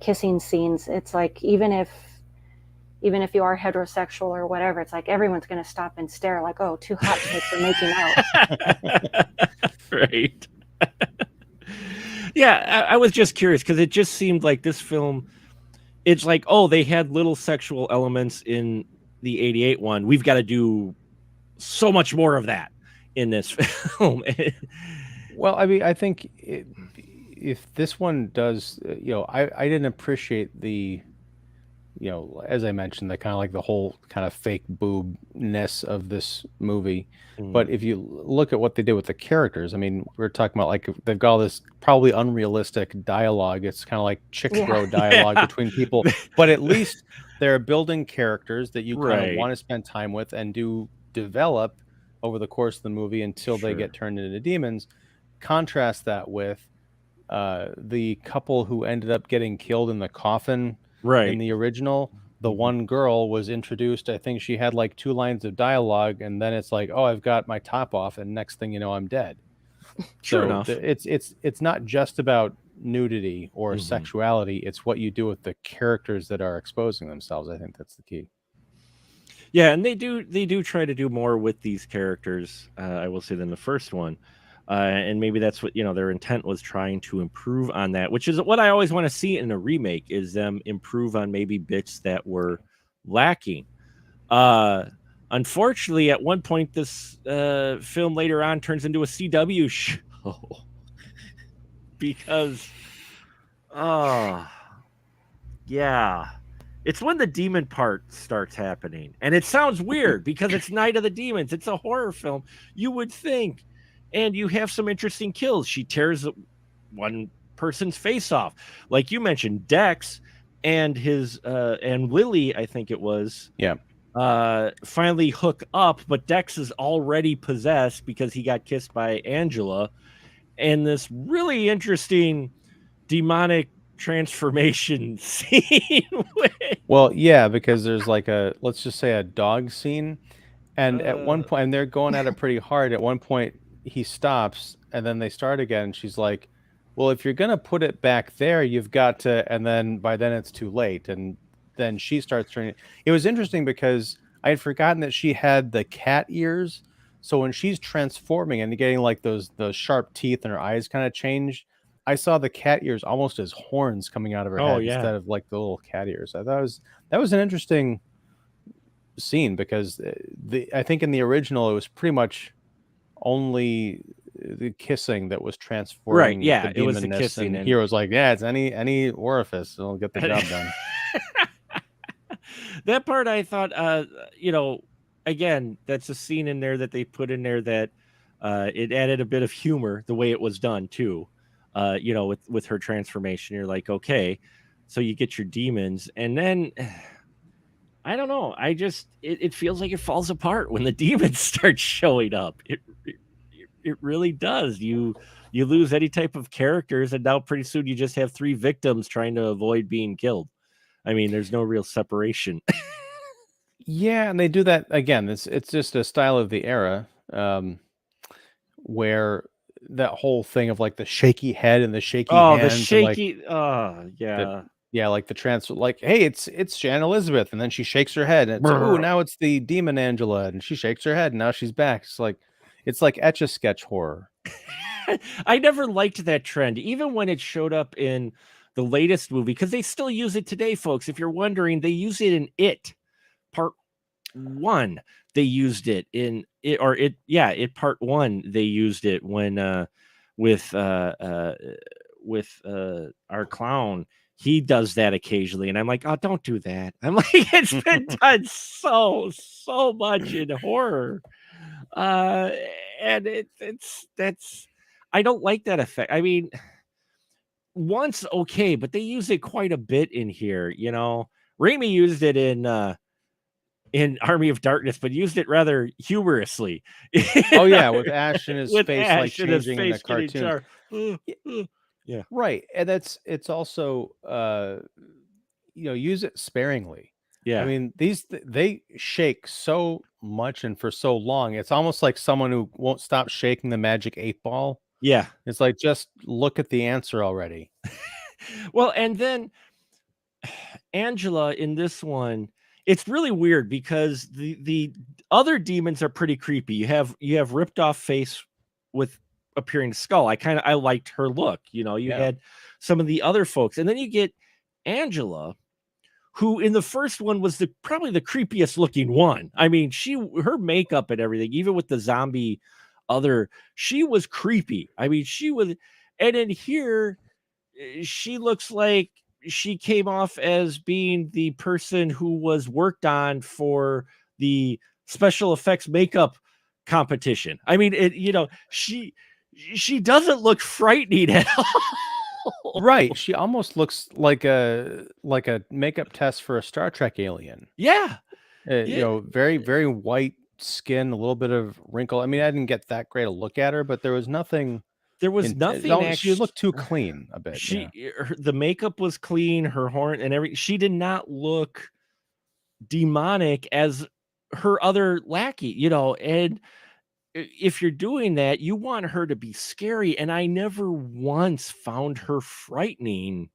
S3: kissing scenes, it's like even if you are heterosexual or whatever, it's like everyone's going to stop and stare like, oh, two hot chicks are making out.
S1: Right. Yeah, I was just curious because it just seemed like this film, it's like, oh, they had little sexual elements in the 88 one. We've got to do so much more of that in this film.
S2: Well, I mean, I think if this one does, I didn't appreciate the, as I mentioned, the kind of like the whole kind of fake boobness of this movie. But if you look at what they did with the characters, I mean, we're talking about like they've got all this probably unrealistic dialogue. It's kind of like chick bro dialogue between people, but at least they're building characters that you kind of want to spend time with and do develop over the course of the movie until they get turned into demons. Contrast that with the couple who ended up getting killed in the coffin in the original. The one girl was introduced, I think she had like 2 lines of dialogue, and then it's like, oh, I've got my top off, and next thing you know, I'm dead.
S1: Sure enough.
S2: It's not just about nudity or sexuality, it's what you do with the characters that are exposing themselves. I think that's the key.
S1: Yeah, and they do try to do more with these characters, I will say, than the first one. And maybe that's what, their intent was, trying to improve on that, which is what I always want to see in a remake, is them improve on maybe bits that were lacking. Unfortunately, at one point, this film later on turns into a CW show because, yeah, it's when the demon part starts happening, and it sounds weird because it's Night of the Demons. It's a horror film, you would think. And you have some interesting kills. She tears one person's face off, like you mentioned. Dex and his and Lily, I think it was, finally hook up, but Dex is already possessed because he got kissed by Angela. And this really interesting demonic transformation scene.
S2: Well, yeah, because there's like let's just say a dog scene, and at one point, and they're going at it pretty hard. At one point, he stops, and then they start again. And she's like, well, if you're gonna put it back there, you've got to, and then by then it's too late. And then she starts turning. It was interesting because I had forgotten that she had the cat ears. So when she's transforming and getting like those sharp teeth and her eyes kind of changed, I saw the cat ears almost as horns coming out of her head instead of like the little cat ears. I thought that was an interesting scene because I think in the original it was pretty much only the kissing that was transforming the demonness,
S1: it was the kissing,
S2: and here was like, yeah, it's any orifice, it'll get the job done.
S1: That part, I thought, again, that's a scene in there that they put in there that it added a bit of humor the way it was done too. With her transformation, you're like, okay, so you get your demons, and then I don't know. It feels like it falls apart when the demons start showing up. It really does. You lose any type of characters, and now pretty soon you just have 3 victims trying to avoid being killed. I mean, there's no real separation.
S2: Yeah, and they do that again. It's just a style of the era, where that whole thing of like the shaky head and the shaky hands,
S1: the shaky,
S2: like the trans, like, hey, it's Shannon Elizabeth, and then she shakes her head, and it's, oh, now it's the demon Angela, and she shakes her head, and now she's back. It's like Etch-a-Sketch horror.
S1: I never liked that trend, even when it showed up in the latest movie, because they still use it today, folks. If you're wondering, they use it in It Part 1. They used it in It Part 1. They used it when with our clown. He does that occasionally, and I'm like, oh, don't do that. I'm like, it's been done so much in horror. And that's I don't like that effect. I mean, once, okay, but they use it quite a bit in here. Raimi used it in in Army of Darkness, but used it rather humorously.
S2: Oh yeah, with Ash and his
S1: With
S2: face like
S1: Ash and his
S2: changing in the
S1: face getting
S2: cartoon.
S1: charred. Yeah.
S2: Right, and it's also use it sparingly. I
S1: Yeah.
S2: mean, they shake so much and for so long. It's almost like someone who won't stop shaking the magic 8 ball.
S1: Yeah.
S2: It's like, just look at the answer already.
S1: Well, and then Angela in this one, it's really weird because the other demons are pretty creepy. You have ripped off face with appearing skull. I liked her look. You
S2: Yeah.
S1: had some of the other folks, and then you get Angela, who in the first one was probably the creepiest looking one. I mean, her makeup and everything, even with the zombie she was creepy. I mean, she was, and in here, she looks like she came off as being the person who was worked on for the special effects makeup competition. I mean, she doesn't look frightening at all.
S2: Right, she almost looks like a makeup test for a Star Trek alien.
S1: Yeah. Yeah.
S2: Very, very white skin, a little bit of wrinkle. I mean, I didn't get that great a look at her, but there was nothing.
S1: There was nothing
S2: She
S1: actually.
S2: looked too clean a bit.
S1: The makeup was clean, her horn and everything. She did not look demonic as her other lackey, and if you're doing that, you want her to be scary, and I never once found her frightening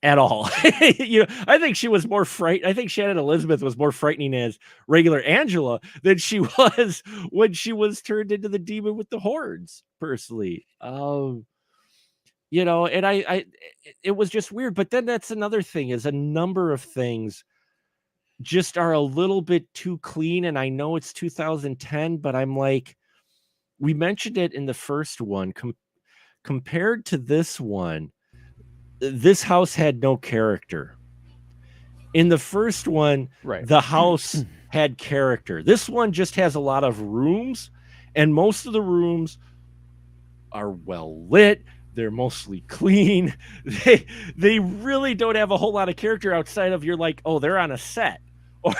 S1: at all. I think she was more I think Shannon Elizabeth was more frightening as regular Angela than she was when she was turned into the demon with the horns, personally. And it was just weird. But then that's another thing, is a number of things just are a little bit too clean. And I know it's 2010, but I'm like, we mentioned it in the first one, compared to this one, this house had no character. In the first one,
S2: Right.
S1: The house had character. This one just has a lot of rooms, and most of the rooms are well lit. They're mostly clean. They really don't have a whole lot of character outside of, you're like, oh, they're on a set, or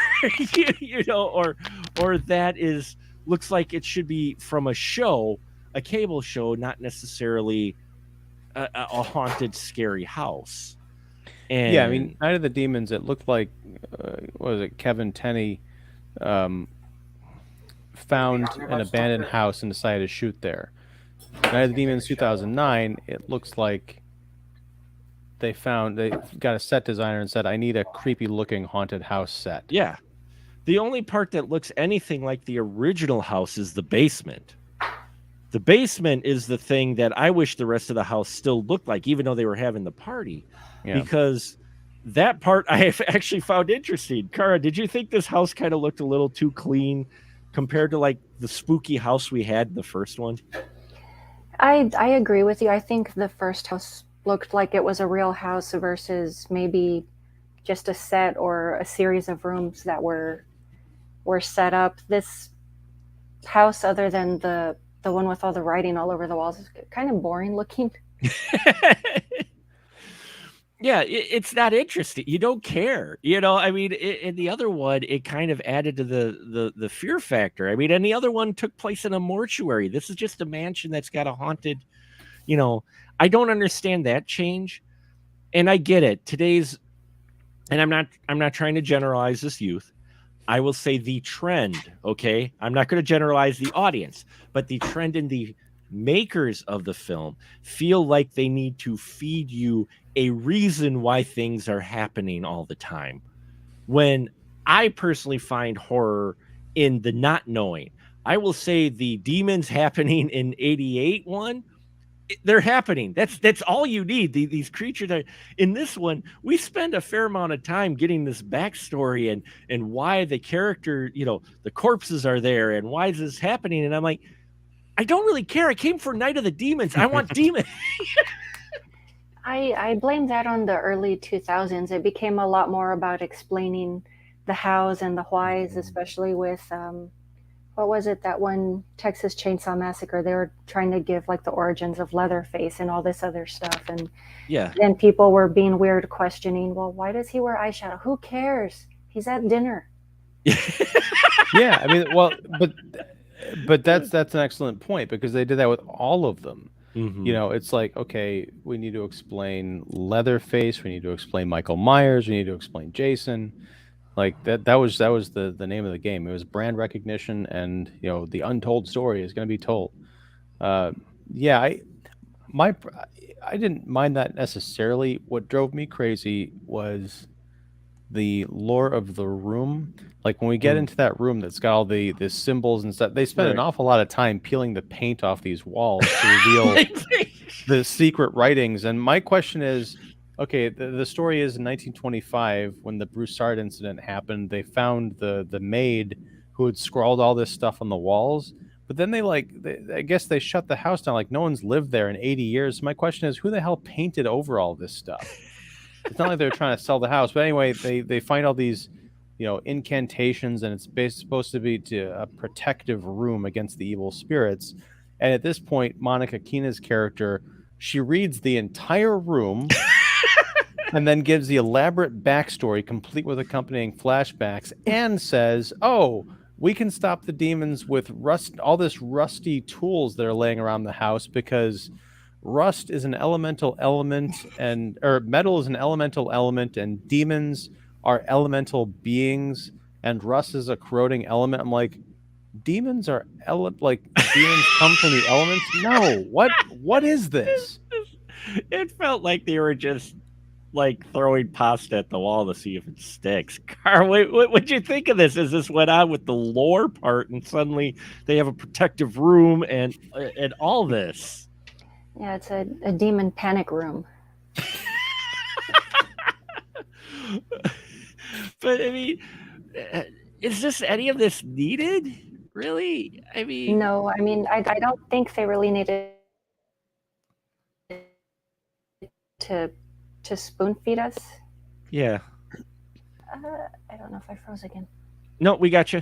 S1: or that looks like it should be from a show, a cable show, not necessarily a haunted, scary house. And
S2: yeah, I mean, Night of the Demons, it looked like, what was it, Kevin Tenney found an abandoned house and decided to shoot there. Night of the Demons 2009, it looks like they got a set designer and said, I need a creepy looking haunted house set.
S1: Yeah. The only part that looks anything like the original house is the basement. The basement is the thing that I wish the rest of the house still looked like, even though they were having the party. Yeah. Because that part I have actually found interesting. Cara, did you think this house kind of looked a little too clean compared to like the spooky house we had in the first one?
S3: I agree with you. I think the first house looked like it was a real house versus maybe just a set or a series of rooms that were set up. This house, other than the one with all the writing all over the walls, is kind of boring looking.
S1: Yeah, it's not interesting. You don't care. I mean, in the other one, it kind of added to the fear factor. I mean, and the other one took place in a mortuary. This is just a mansion that's got a haunted, I don't understand that change. And I get it. And I'm not trying to generalize this youth. I will say the trend, okay? I'm not going to generalize the audience, but the trend in the makers of the film feel like they need to feed you a reason why things are happening all the time. When I personally find horror in the not knowing. I will say the demons happening in 88 one, they're happening. That's all you need. These creatures are in this one. We spend a fair amount of time getting this backstory and why the character, the corpses are there and why is this happening? And I'm like, I don't really care. I came for Night of the Demons. I want demons.
S3: I blame that on the early 2000s. It became a lot more about explaining the hows and the whys, especially with what was it, that one Texas Chainsaw Massacre? They were trying to give like the origins of Leatherface and all this other stuff. And
S1: yeah,
S3: then people were being weird, questioning, well, why does he wear eyeshadow? Who cares? He's at dinner.
S2: Yeah, I mean, well, but that's an excellent point because they did that with all of them.
S1: Mm-hmm.
S2: It's like, okay, we need to explain Leatherface, we need to explain Michael Myers, we need to explain Jason. Like that was the name of the game. It was brand recognition, and the untold story is going to be told. Uh, yeah, my I didn't mind that necessarily. What drove me crazy was the lore of the room. Like when we get into that room that's got all the symbols and stuff, they spend an
S1: Right.
S2: awful lot of time peeling the paint off these walls to reveal the secret writings. And my question is, okay, the story is in 1925 when the Broussard incident happened. They found the maid who had scrawled all this stuff on the walls. But then I guess they shut the house down. Like no one's lived there in 80 years. So my question is, who the hell painted over all this stuff? It's not like they're trying to sell the house, but anyway, they find all these, incantations, and it's supposed to be a protective room against the evil spirits. And at this point, Monica Keena's character, she reads the entire room and then gives the elaborate backstory, complete with accompanying flashbacks, and says, "Oh, we can stop the demons with all this rusty tools that are laying around the house because." Rust is an elemental element, or metal is an elemental element, and demons are elemental beings, and rust is a corroding element. I'm like, demons are demons come from the elements? No, what is this?
S1: It felt like they were just like throwing pasta at the wall to see if it sticks. Carl, what'd you think of this? As this went on with the lore part, and suddenly they have a protective room and all this.
S3: Yeah, it's a demon panic room.
S1: But I mean, is any of this needed? Really? I mean,
S3: no. I mean, I don't think they really needed to spoon feed us.
S1: Yeah.
S3: I don't know if I froze again.
S1: No, we got you.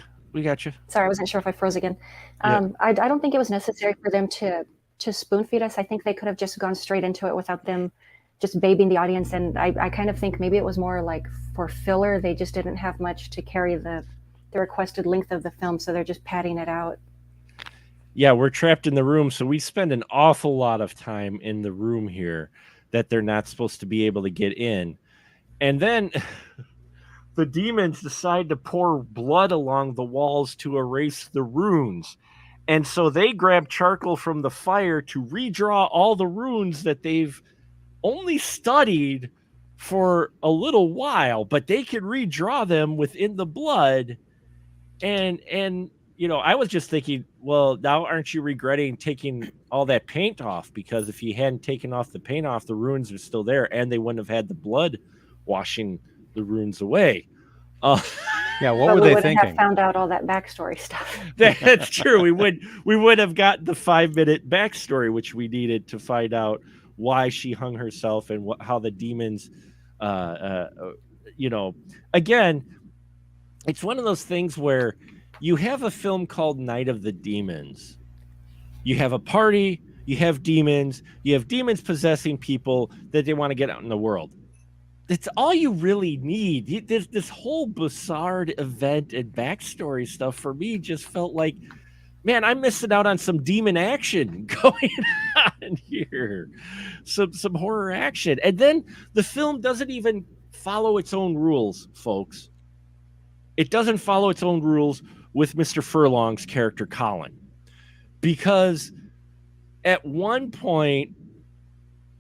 S3: Sorry, I wasn't sure if I froze again. Yeah. I don't think it was necessary for them to spoon feed us. I think they could have just gone straight into it without them just babying the audience. And I kind of think maybe it was more like for filler. They just didn't have much to carry the requested length of the film, so they're just padding it out.
S1: Yeah, we're trapped in the room, so we spend an awful lot of time in the room here that they're not supposed to be able to get in. And then the demons decide to pour blood along the walls to erase the runes. And so they grab charcoal from the fire to redraw all the runes that they've only studied for a little while, but they can redraw them within the blood. And I was just thinking, well, now aren't you regretting taking all that paint off? Because if you hadn't taken off the paint off, the runes are still there, and they wouldn't have had the blood washing the runes away.
S2: Yeah, what were they thinking?
S3: Have found out all that backstory stuff.
S1: That's true. We would have gotten the 5-minute backstory, which we needed to find out why she hung herself and how the demons, again, it's one of those things where you have a film called Night of the Demons. You have a party, you have demons possessing people that they want to get out in the world. That's all you really need. This whole Broussard event and backstory stuff for me just felt like, man, I'm missing out on some demon action going on here. Some horror action. And then the film doesn't even follow its own rules, folks. It doesn't follow its own rules with Mr. Furlong's character, Colin. Because at one point,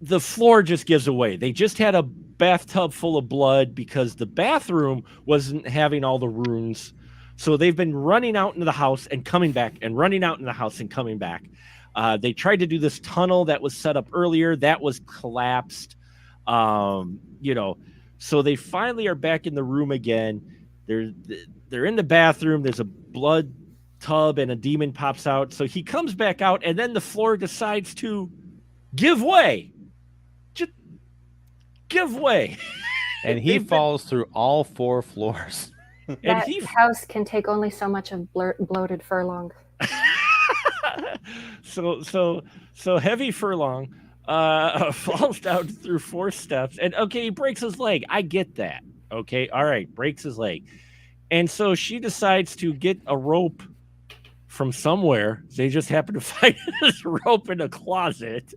S1: the floor just gives away. They just had a bathtub full of blood because the bathroom wasn't having all the runes. So they've been running out into the house and coming back and running out in the house and coming back. They tried to do this tunnel that was set up earlier. That was collapsed. So they finally are back in the room again. They're in the bathroom. There's a blood tub and a demon pops out. So he comes back out, and then the floor decides to give way. Just give way.
S2: And he falls through all 4 floors.
S3: That house can take only so much of bloated Furlong.
S1: So heavy Furlong falls down through 4 steps, and okay, he breaks his leg. I get that. Okay, all right, breaks his leg. And so she decides to get a rope from somewhere. They just happen to find this rope in a closet,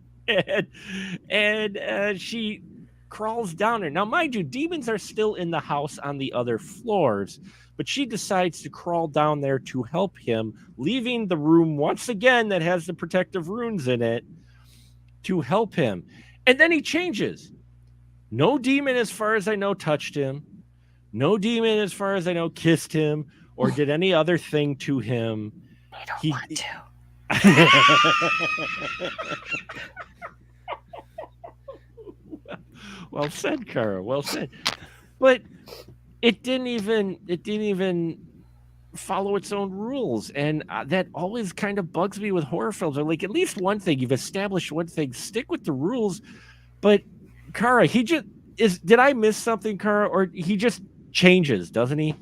S1: and she crawls down there. Now, mind you, demons are still in the house on the other floors, but she decides to crawl down there to help him, leaving the room once again that has the protective runes in it to help him. And then he changes. No demon, as far as I know, touched him. No demon, as far as I know, kissed him or did any other thing to him.
S3: I don't want to.
S1: Well said, Kara. Well said. But it didn't even follow its own rules, and that always kind of bugs me with horror films. Like, at least one thing, you've established one thing, stick with the rules. But Kara, he just is. Did I miss something, Kara, or he just changes, doesn't he?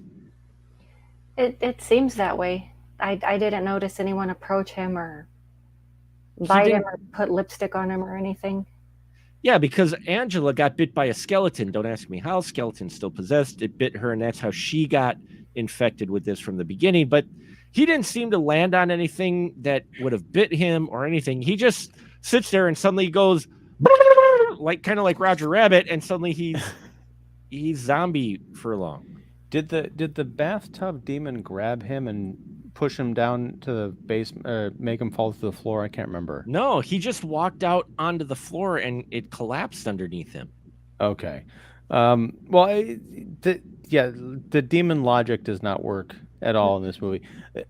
S3: It seems that way. I didn't notice anyone approach him or bite him or put lipstick on him or anything.
S1: Yeah, because Angela got bit by a skeleton. Don't ask me how. Skeleton's still possessed. It bit her, and that's how she got infected with this from the beginning. But he didn't seem to land on anything that would have bit him or anything. He just sits there and suddenly goes like kind of like Roger Rabbit, and suddenly he's zombie Furlong.
S2: Did the bathtub demon grab him and push him down to the basement, or make him fall to the floor? I can't remember.
S1: No, he just walked out onto the floor and it collapsed underneath him.
S2: Okay. Well, the demon logic does not work at all in this movie.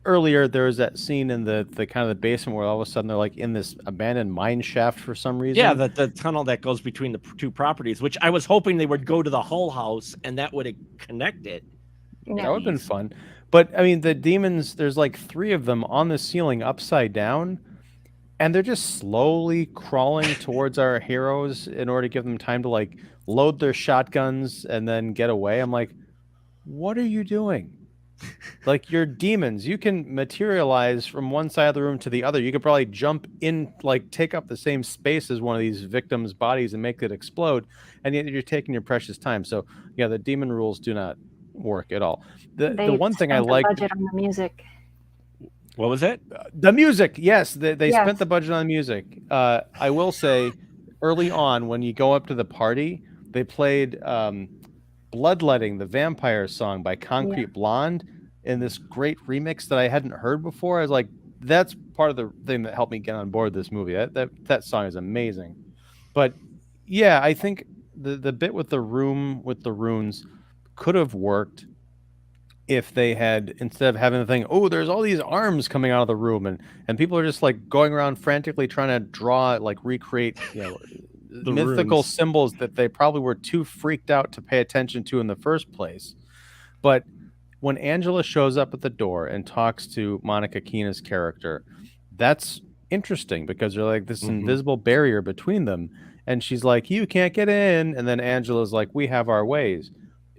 S2: Earlier, there was that scene in the kind of the basement where all of a sudden they're like in this abandoned mine shaft for some reason.
S1: Yeah, the tunnel that goes between the two properties, which I was hoping they would go to the Hull house and that would connect it.
S2: Yeah, that would have been fun. But I mean, the demons, there's like 3 of them on the ceiling upside down, and they're just slowly crawling towards our heroes in order to give them time to like load their shotguns and then get away. I'm like, what are you doing? Like, you're demons. You can materialize from one side of the room to the other. You could probably jump in, like take up the same space as one of these victims' bodies and make it explode, and yet you're taking your precious time. So yeah, the demon rules do not work at all. The one thing I like,
S3: budget on the music.
S1: What was it?
S2: The music. Yes, they spent the budget on the music. I will say, early on when you go up to the party, they played Bloodletting, the vampire song by Concrete Blonde, in this great remix that I hadn't heard before. I was like, that's part of the thing that helped me get on board this movie. That song is amazing. But yeah, I think the bit with the room with the runes could have worked if they had, instead of having the thing, oh, there's all these arms coming out of the room, and people are just like going around frantically trying to draw, like recreate, the mythical runes, symbols that they probably were too freaked out to pay attention to in the first place. But when Angela shows up at the door and talks to Monica Keena's character, that's interesting because they're like this invisible barrier between them, and she's like, you can't get in, and then Angela's like, we have our ways.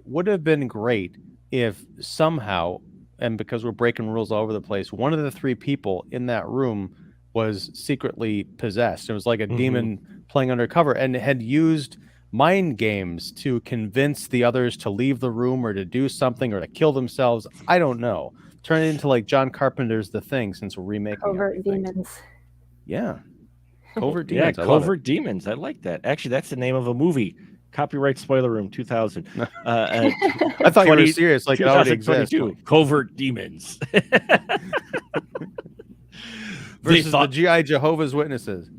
S2: Would have been great if somehow, and because we're breaking rules all over the place, one of the 3 people in that room was secretly possessed. It was like a demon playing undercover and had used mind games to convince the others to leave the room or to do something or to kill themselves. I don't know. Turn it into like John Carpenter's The Thing, since we're remaking
S3: Covert demons.
S2: Yeah. Covert demons.
S1: Yeah, Covert Demons. I like that. Actually, that's the name of a movie. Copyright Spoiler Room 2000.
S2: I thought you were serious. Like, it already exists.
S1: Covert Demons.
S2: Versus the G.I. Jehovah's Witnesses.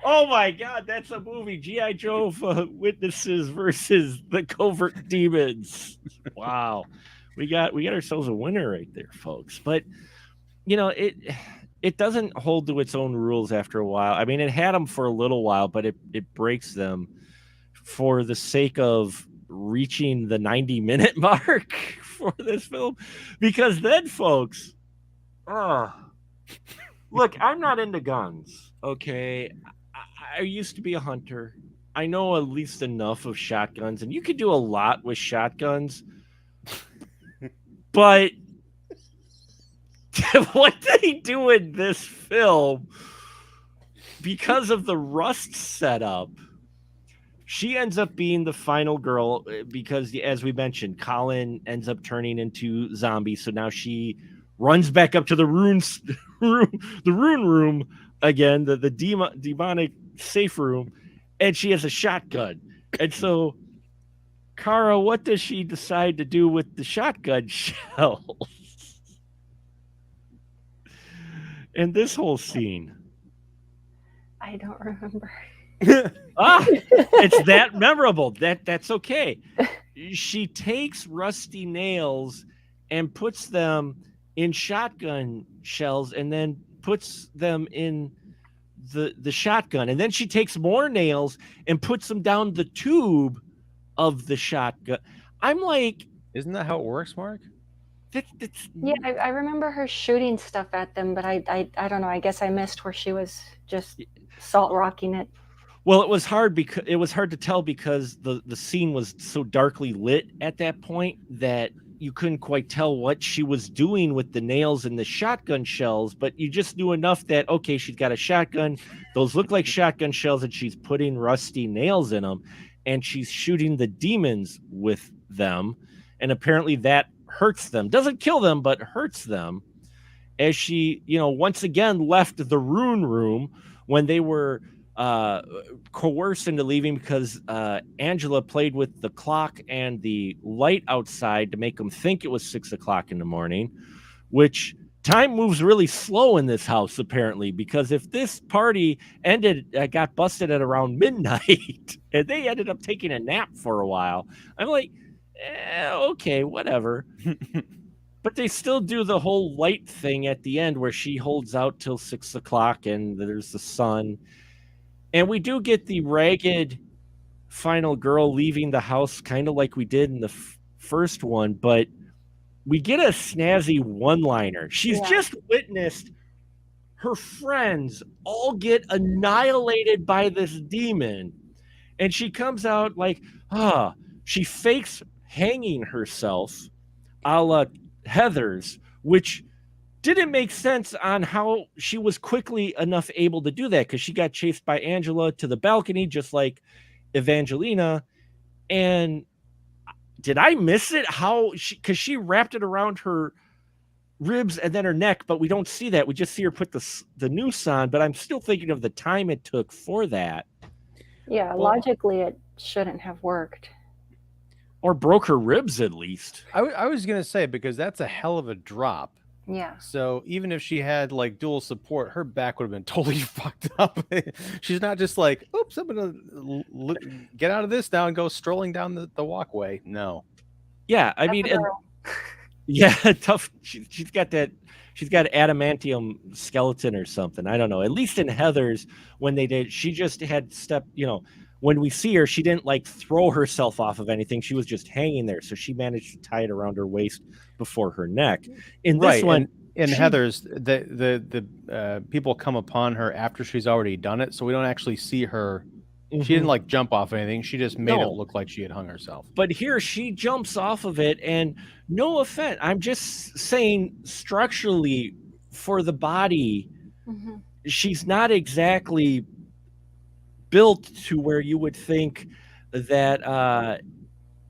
S1: Oh my God, that's a movie. G.I. Jehovah's Witnesses versus the Covert Demons. Wow. We got ourselves a winner right there, folks. But it doesn't hold to its own rules after a while. I mean, it had them for a little while, but it breaks them for the sake of reaching the 90-minute mark for this film. Because then, folks, look, I'm not into guns, okay? I used to be a hunter. I know at least enough of shotguns, and you could do a lot with shotguns. But what they do in this film, because of the Rust setup, she ends up being the final girl because, as we mentioned, Colin ends up turning into zombie. So now she runs back up to the the rune room again, the demonic safe room, and she has a shotgun. And so, Kara, what does she decide to do with the shotgun shells in this whole scene?
S3: I don't remember.
S1: It's that memorable. That's okay. She takes rusty nails and puts them in shotgun shells and then puts them in the shotgun. And then she takes more nails and puts them down the tube of the shotgun. I'm like,
S2: isn't that how it works, Mark?
S3: Yeah, I remember her shooting stuff at them, but I don't know. I guess I missed where she was just salt rocking it.
S1: Well, it was hard to tell because the scene was so darkly lit at that point that you couldn't quite tell what she was doing with the nails and the shotgun shells, but you just knew enough that, okay, she's got a shotgun. Those look like shotgun shells, and she's putting rusty nails in them, and she's shooting the demons with them. And apparently that hurts them. Doesn't kill them, but hurts them. As she, once again left the rune room when they were coerced into leaving because Angela played with the clock and the light outside to make them think it was 6 o'clock in the morning, which time moves really slow in this house, apparently, because if this party got busted at around midnight and they ended up taking a nap for a while, I'm like, okay, whatever. But they still do the whole light thing at the end where she holds out till 6 o'clock and there's the sun. And we do get the ragged final girl leaving the house, kind of like we did in the first one, but we get a snazzy one-liner. She's just witnessed her friends all get annihilated by this demon. And she comes out like, she fakes hanging herself a la Heather's, which didn't make sense on how she was quickly enough able to do that because she got chased by Angela to the balcony, just like Evangelina. And did I miss it? Because she wrapped it around her ribs and then her neck, but we don't see that. We just see her put the noose on, but I'm still thinking of the time it took for that.
S3: Yeah, logically it shouldn't have worked.
S1: Or broke her ribs at least.
S2: I was going to say, because that's a hell of a drop.
S3: Yeah.
S2: So even if she had like dual support, her back would have been totally fucked up. She's not just like, oops, I'm going to get out of this now and go strolling down the walkway. No.
S1: Yeah, I mean, tough. She's got adamantium skeleton or something. I don't know. At least in Heather's, when they did, she just had when we see her, she didn't like throw herself off of anything. She was just hanging there. So she managed to tie it around her waist before her neck. In this one,
S2: in Heather's, the people come upon her after she's already done it. So we don't actually see her. Mm-hmm. She didn't like jump off anything. She just made it look like she had hung herself.
S1: But here she jumps off of it, and no offense, I'm just saying structurally for the body, she's not exactly built to where you would think that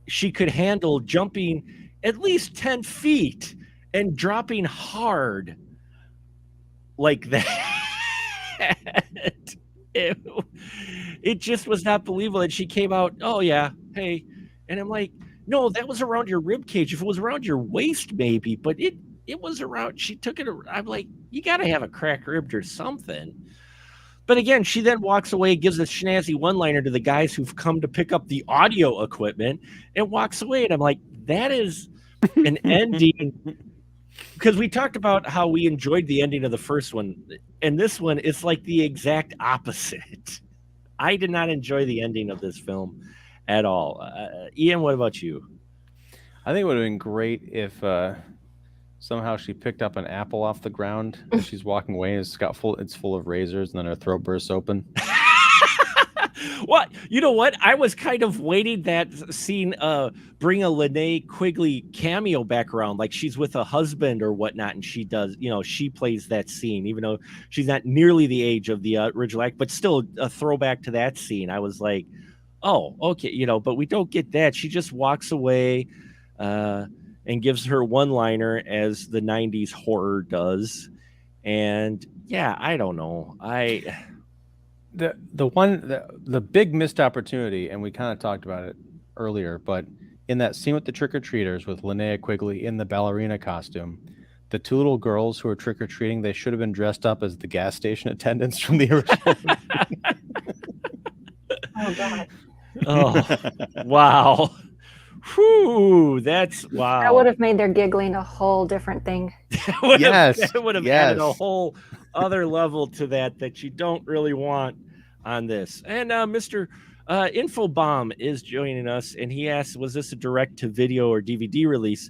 S1: she could handle jumping at least 10 feet and dropping hard like that. It just was not believable. And she came out, oh yeah, hey. And I'm like, no, that was around your rib cage. If it was around your waist, maybe, but it was around, she took it. I'm like, you got to have a cracked rib or something. But again, she then walks away, gives a snazzy one-liner to the guys who've come to pick up the audio equipment and walks away. And I'm like, that is an ending. Because we talked about how we enjoyed the ending of the first one. And this one is like the exact opposite. I did not enjoy the ending of this film at all. Ian, what about you?
S2: I think it would have been great if somehow she picked up an apple off the ground as she's walking away. It's full of razors, and then her throat bursts open.
S1: What? You know what? I was kind of waiting that scene bring a Lynnae Quigley cameo back around, like she's with a husband or whatnot, and she does, she plays that scene, even though she's not nearly the age of the original act, but still a throwback to that scene. I was like, Oh, okay, but we don't get that. She just walks away and gives her one-liner as the 90s horror does. And yeah, I don't know.
S2: The big missed opportunity, and we kind of talked about it earlier, but in that scene with the trick-or-treaters with Lynnae Quigley in the ballerina costume, the two little girls who are trick-or-treating, they should have been dressed up as the gas station attendants from the original movie.
S3: Oh God.
S1: Oh, wow. Whew, that's wow.
S3: That would have made their giggling a whole different thing.
S2: Yes,
S1: It would have added a whole other level to that you don't really want on this. And Mr. Infobomb is joining us, and he asks, was this a direct-to-video or DVD release?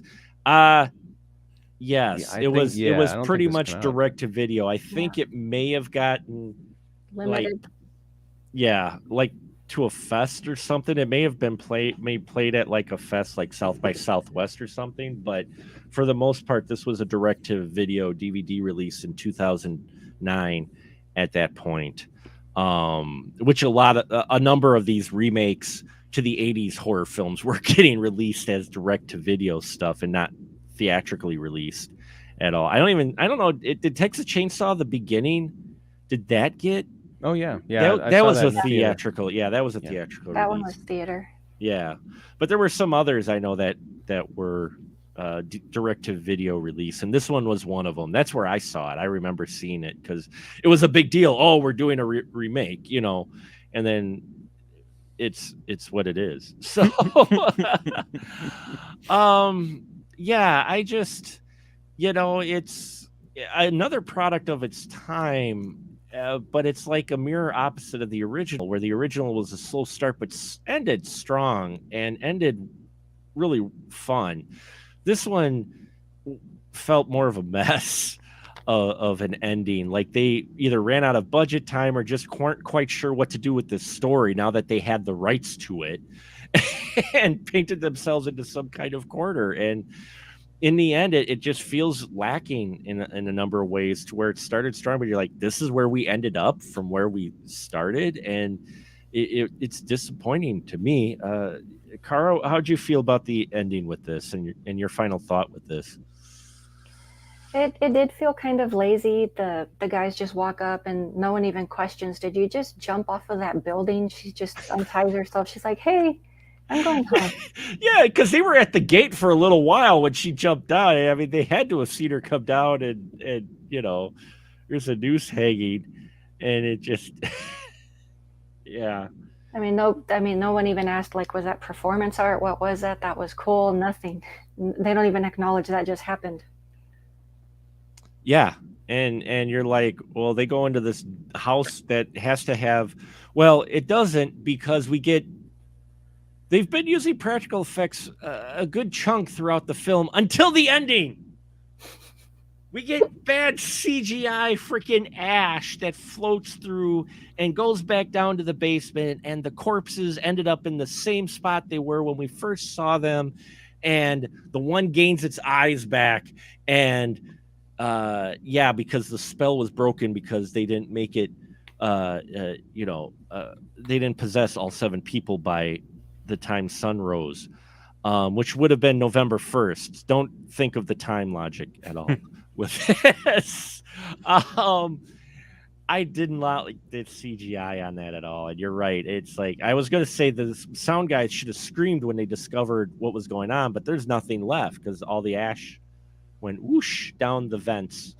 S1: Yes, it was pretty much direct-to-video. I think it may have gotten
S3: limited.
S1: Like to a fest or something. It may have been played at like a fest like South by Southwest or something, but for the most part this was a direct to video DVD release in 2009 at that point, which a number of these remakes to the 80s horror films were getting released as direct to video stuff and not theatrically released at all. I don't know, did Texas Chainsaw the beginning, did that get
S2: Oh yeah.
S1: That was a theatrical. Yeah, that was a theatrical.
S3: That
S1: release.
S3: one was theater.
S1: Yeah, but there were some others I know that were direct to video release, and this one was one of them. That's where I saw it. I remember seeing it because it was a big deal. Oh, we're doing a remake, and then it's what it is. So, yeah, I just, it's another product of its time. But it's like a mirror opposite of the original, where the original was a slow start but ended strong and ended really fun. This one felt more of a mess of an ending. Like they either ran out of budget time or just weren't quite sure what to do with this story now that they had the rights to it and painted themselves into some kind of corner. And in the end, it just feels lacking in a number of ways, to where it started strong, but you're like, this is where we ended up from where we started, and it's disappointing to me. Caro, how'd you feel about the ending with this, and your final thought with this?
S3: It did feel kind of lazy. The guys just walk up and no one even questions, did you just jump off of that building? She just unties herself. She's like, hey, I'm going home.
S1: Yeah, because they were at the gate for a little while when she jumped out. I mean, they had to have seen her come down, and there's a noose hanging, and it just, yeah.
S3: I mean, no one even asked, like, was that performance art? What was that? That was cool. Nothing. They don't even acknowledge that just happened.
S1: Yeah, and you're like, well, they go into this house that has to have, well, it doesn't, because they've been using practical effects a good chunk throughout the film until the ending. We get bad CGI freaking ash that floats through and goes back down to the basement, and the corpses ended up in the same spot they were when we first saw them, and the one gains its eyes back, and because the spell was broken because they didn't make it, they didn't possess all 7 people by the time sun rose, which would have been November 1st. Don't think of the time logic at all with this. I didn't like the CGI on that at all. And you're right. It's like, I was going to say the sound guys should have screamed when they discovered what was going on, but there's nothing left because all the ash went whoosh down the vents,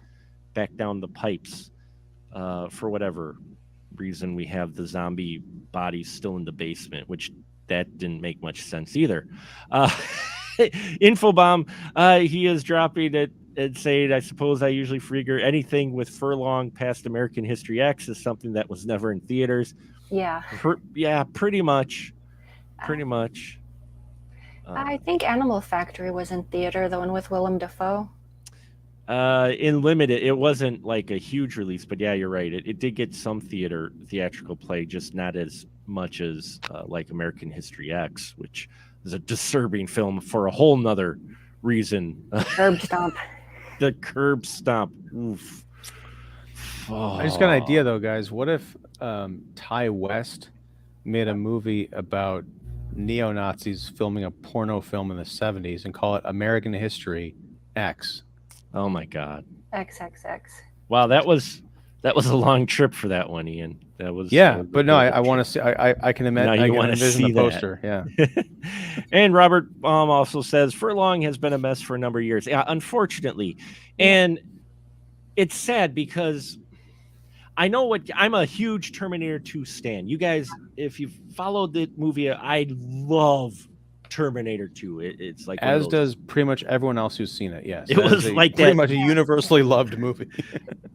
S1: back down the pipes. For whatever reason, we have the zombie bodies still in the basement, which that didn't make much sense either. Infobomb, he is dropping it and saying, I suppose I usually figure anything with Furlong past American History X is something that was never in theaters.
S3: Yeah.
S1: Pretty much.
S3: I think Animal Factory was in theater, the one with Willem Dafoe.
S1: In limited, it wasn't like a huge release, but yeah, you're right. It did get some theatrical play, just not as much as like American History X, which is a disturbing film for a whole nother reason.
S3: Curb Stomp.
S1: The Curb Stomp. Oof.
S2: Oh. I just got an idea though, guys. What if Ty West made a movie about neo-Nazis filming a porno film in the 70s and call it American History X.
S1: Oh my God.
S3: XXX.
S1: Wow, that was a long trip for that one, Ian. That was
S2: but no, I want to see. I can imagine.
S1: Now you
S2: I
S1: want
S2: can
S1: to
S2: envision
S1: see
S2: the poster.
S1: that.
S2: Yeah.
S1: And Robert also says Furlong has been a mess for a number of years. Yeah, unfortunately, and it's sad because I know what I'm a huge Terminator 2 stan. You guys, if you've followed the movie, I love Terminator 2. It's like
S2: as does pretty much everyone else who's seen it. Yes,
S1: it was like
S2: pretty much a universally loved movie.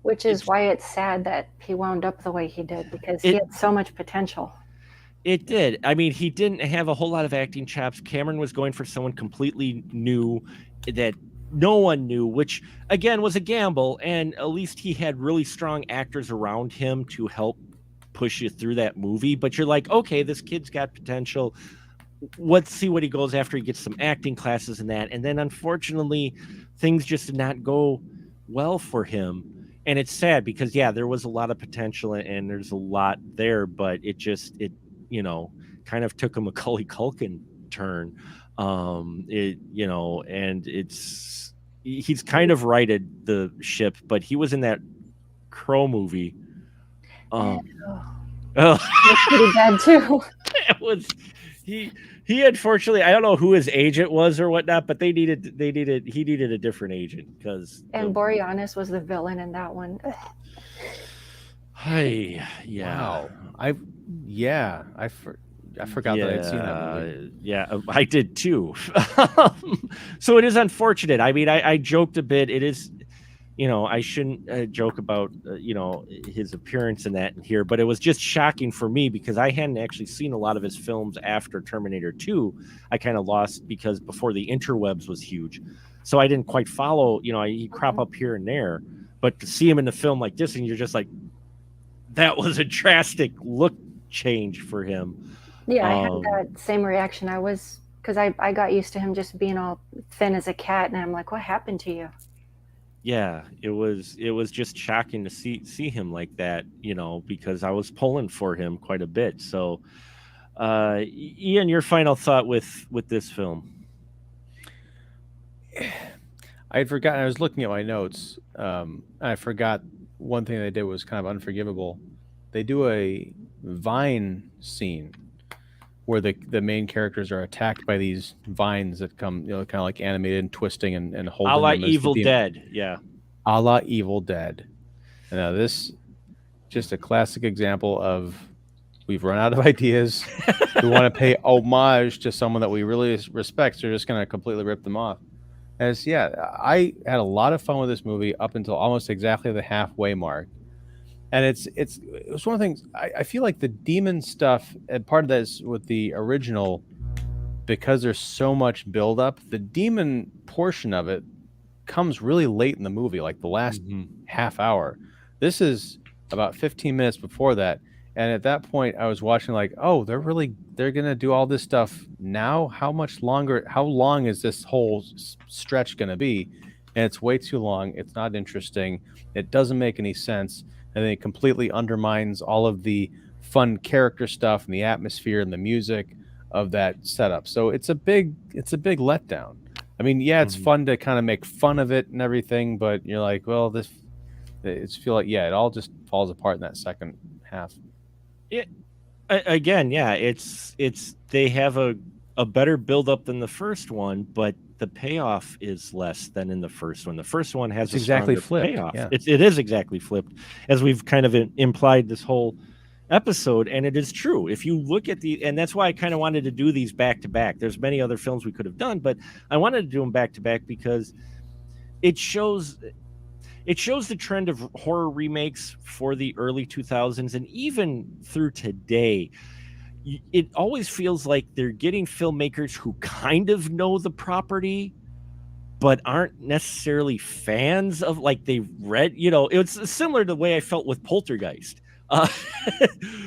S3: Which is why it's sad that he wound up the way he did, because he had so much potential.
S1: It did. I mean, he didn't have a whole lot of acting chops. Cameron was going for someone completely new that no one knew, which again was a gamble. And at least he had really strong actors around him to help push you through that movie. But you're like, okay, this kid's got potential. Let's see what he goes after he gets some acting classes and that. And then unfortunately, things just did not go well for him. And it's sad because, yeah, there was a lot of potential and there's a lot there, but it kind of took a Macaulay Culkin turn. And he's kind of righted the ship, but he was in that Crow movie.
S3: That's pretty bad too.
S1: It was he unfortunately, I don't know who his agent was or whatnot, but he needed a different agent because
S3: Boreanaz was the villain in that one.
S1: Hey, yeah.
S2: Wow. I forgot that I'd seen that movie.
S1: Yeah, I did too. So it is unfortunate. I mean, I joked a bit. It is, I shouldn't joke about, his appearance in that here, but it was just shocking for me because I hadn't actually seen a lot of his films after Terminator 2. I kind of lost because before the interwebs was huge. So I didn't quite follow, he'd crop up here and there, but to see him in a film like this and you're just like, that was a drastic look change for him.
S3: Yeah, I had that same reaction. Because I got used to him just being all thin as a cat, and I'm like, what happened to you?
S1: Yeah, it was just shocking to see him like that, because I was pulling for him quite a bit. So, Ian, your final thought with this film?
S2: I had forgotten. I was looking at my notes. I forgot one thing they did was kind of unforgivable. They do a vine scene where the main characters are attacked by these vines that come, kind of like animated and twisting and holding.
S1: A la Evil Dead, yeah.
S2: A la Evil Dead. Now this, just a classic example of we've run out of ideas. We want to pay homage to someone that we really respect, so we're just going to completely rip them off. And I had a lot of fun with this movie up until almost exactly the halfway mark. And it was one of the things I feel like the demon stuff, and part of that is with the original, because there's so much buildup, the demon portion of it comes really late in the movie, like the last half hour. This is about 15 minutes before that. And at that point I was watching like, oh, they're going to do all this stuff now. How long is this whole stretch going to be? And it's way too long. It's not interesting. It doesn't make any sense. And then it completely undermines all of the fun character stuff and the atmosphere and the music of that setup. So it's a big letdown. I mean, yeah, it's fun to kind of make fun of it and everything, but you're like, well, it all just falls apart in that second half.
S1: They have a better build-up than the first one, but the payoff is less than in the first one. The first one has
S2: exactly flipped
S1: payoff.
S2: Yeah.
S1: It is exactly flipped, as we've kind of implied this whole episode, and it is true. If you look at and that's why I kind of wanted to do these back to back. There's many other films we could have done, but I wanted to do them back to back because it shows the trend of horror remakes for the early 2000s and even through today. It always feels like they're getting filmmakers who kind of know the property but aren't necessarily fans of, like, they've read, it's similar to the way I felt with Poltergeist. Uh,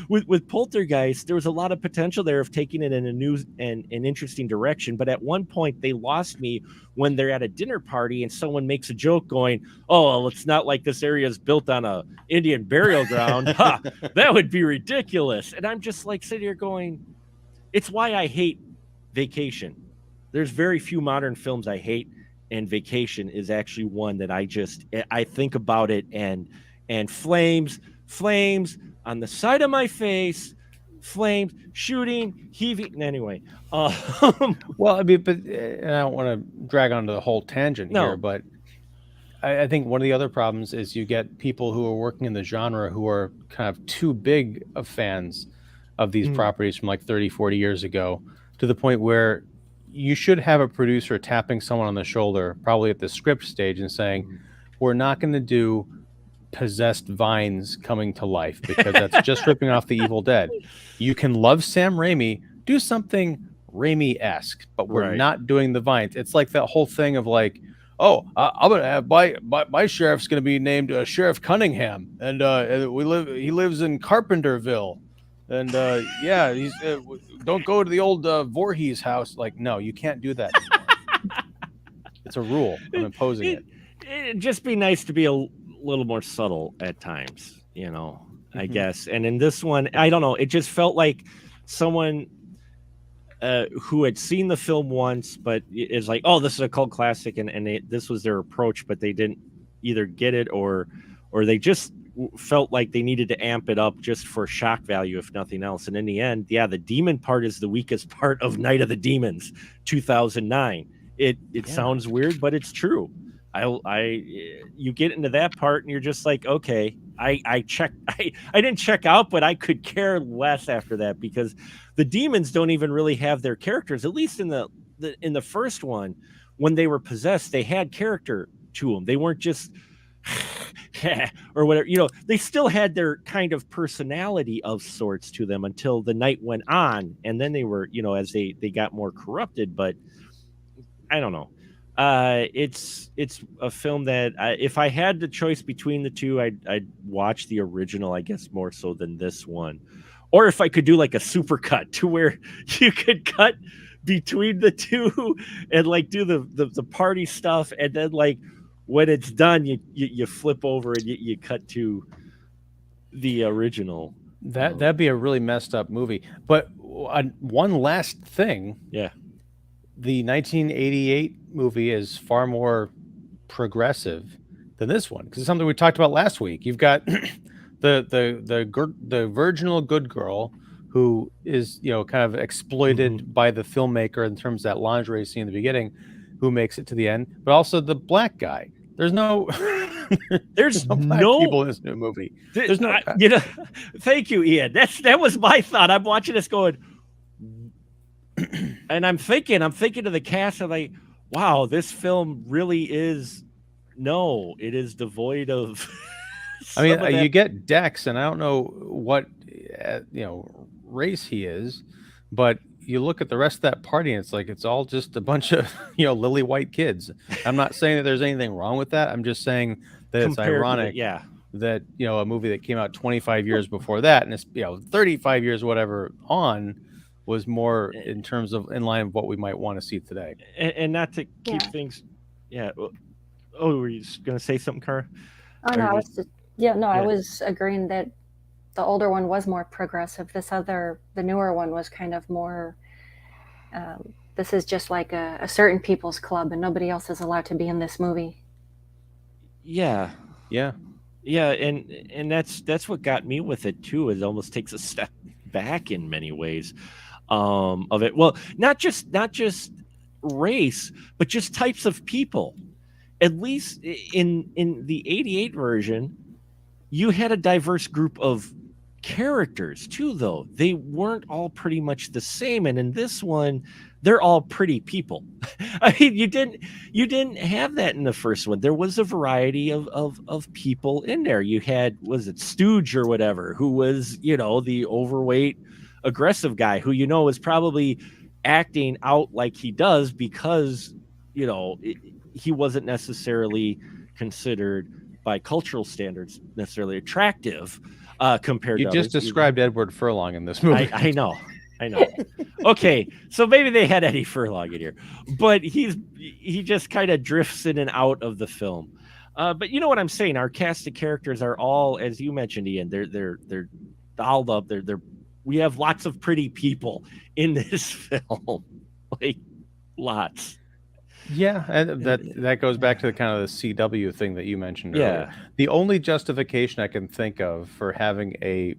S1: with Poltergeist, there was a lot of potential there of taking it in a new and an interesting direction. But at one point, they lost me when they're at a dinner party and someone makes a joke going, "Oh, well, it's not like this area is built on a Indian burial ground. Ha, that would be ridiculous." And I'm just like sitting here going, it's why I hate Vacation. There's very few modern films I hate, and Vacation is actually one that I think about it and flames on the side of my face, flames shooting, heaving. Anyway,
S2: well, I mean, but and I don't want to drag on to the whole tangent here, but I think one of the other problems is you get people who are working in the genre who are kind of too big of fans of these properties from like 30, 40 years ago, to the point where you should have a producer tapping someone on the shoulder, probably at the script stage, and saying, we're not going to do possessed vines coming to life because that's just ripping off the Evil Dead. You can love Sam Raimi, do something Raimi-esque, but we're not doing the vines. It's like that whole thing of like, oh, I'm gonna have my sheriff's gonna be named Sheriff Cunningham, and he lives in Carpenterville, and yeah, he's don't go to the old Voorhees house. Like, no, you can't do that anymore. It's a rule. I'm imposing it.
S1: It'd just be nice to be a little more subtle at times, I guess. And in this one, I don't know, it just felt like someone who had seen the film once, but is like, oh, this is a cult classic, and this was their approach, but they didn't either get it or they just felt like they needed to amp it up just for shock value, if nothing else. And in the end, yeah, the demon part is the weakest part of Night of the Demons 2009. It sounds weird, but it's true. You get into that part and you're just like, okay, I didn't check out, but I could care less after that, because the demons don't even really have their characters. At least in the first one, when they were possessed, they had character to them. They weren't just or whatever, they still had their kind of personality of sorts to them until the night went on, and then they were, as they got more corrupted. But I don't know. It's a film that if I had the choice between the two, I'd watch the original, I guess, more so than this one. Or if I could do like a super cut to where you could cut between the two and like do the party stuff, and then like when it's done, you flip over and you cut to the original.
S2: That'd be a really messed up movie. But one last thing.
S1: Yeah.
S2: The 1988 movie is far more progressive than this one, because it's something we talked about last week. You've got the virginal good girl who is kind of exploited by the filmmaker in terms of that lingerie scene in the beginning, who makes it to the end, but also the black guy. There's no black people in this new movie. There's no.
S1: Thank you, Ian. That was my thought. I'm watching this going. And I'm thinking of the cast, of like, wow, this film really is, it is devoid of.
S2: I mean, you get Dex, and I don't know what race he is, but you look at the rest of that party, and it's like it's all just a bunch of lily white kids. I'm not saying that there's anything wrong with that. I'm just saying that it's ironic, that a movie that came out 25 years before that, and it's 35 years whatever on, was more in terms of in line with what we might want to see today.
S1: And not to keep things, oh, were you just going to say something, Cara?
S3: Oh, no, I was agreeing that the older one was more progressive. The newer one was kind of more, this is just like a certain people's club and nobody else is allowed to be in this movie.
S1: Yeah.
S2: Yeah.
S1: Yeah. And that's what got me with it too. It almost takes a step back in many ways. Of it. Well, not just race, but just types of people. At least in the 88 version, you had a diverse group of characters too, though. They weren't all pretty much the same. And in this one, they're all pretty people. I mean, you didn't have that in the first one. There was a variety of people in there. You had, was it Stooge or whatever, who was, the overweight aggressive guy who is probably acting out like he does because he wasn't necessarily considered by cultural standards necessarily attractive. compared
S2: You
S1: to
S2: just
S1: others.
S2: described Edward Furlong in this movie.
S1: I know. Okay, so maybe they had Eddie Furlong in here, but he just kind of drifts in and out of the film. But you know what I'm saying? Our cast of characters are all, as you mentioned, Ian. They're dolled up. We have lots of pretty people in this film, like lots.
S2: Yeah, and that goes back to the kind of the CW thing that you mentioned earlier.
S1: Yeah.
S2: The only justification I can think of for having a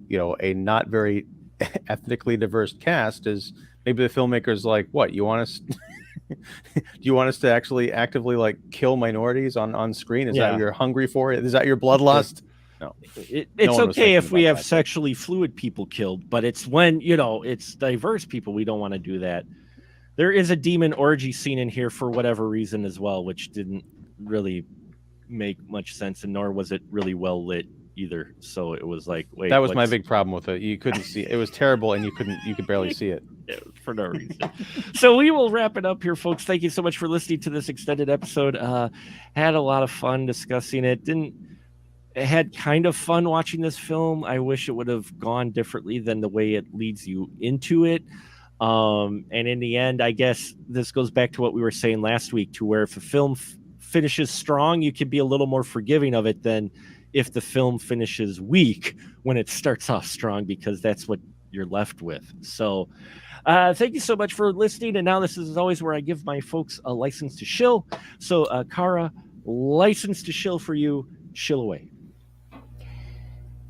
S2: not very ethnically diverse cast is maybe the filmmaker's like, what, you want us do you want us to actually actively like kill minorities on screen? Is that what you're hungry for? Is that your bloodlust? No.
S1: It's
S2: one was
S1: okay if
S2: thinking
S1: we
S2: about
S1: have
S2: that.
S1: sexually fluid people killed, but it's when, it's diverse people, we don't want to do that. There is a demon orgy scene in here for whatever reason as well, which didn't really make much sense, and nor was it really well lit either. So it was like, wait,
S2: that was my big problem with it. You couldn't see it. It was terrible, and you could barely see it
S1: for no reason. So we will wrap it up here, folks. Thank you so much for listening to this extended episode. Had a lot of fun discussing it. Had kind of fun watching this film. I wish it would have gone differently than the way it leads you into it. And in the end, I guess this goes back to what we were saying last week, to where if a film finishes strong, you can be a little more forgiving of it than if the film finishes weak when it starts off strong, because that's what you're left with. So thank you so much for listening. And now this is always where I give my folks a license to shill. So Kara, license to shill for you. Shill away.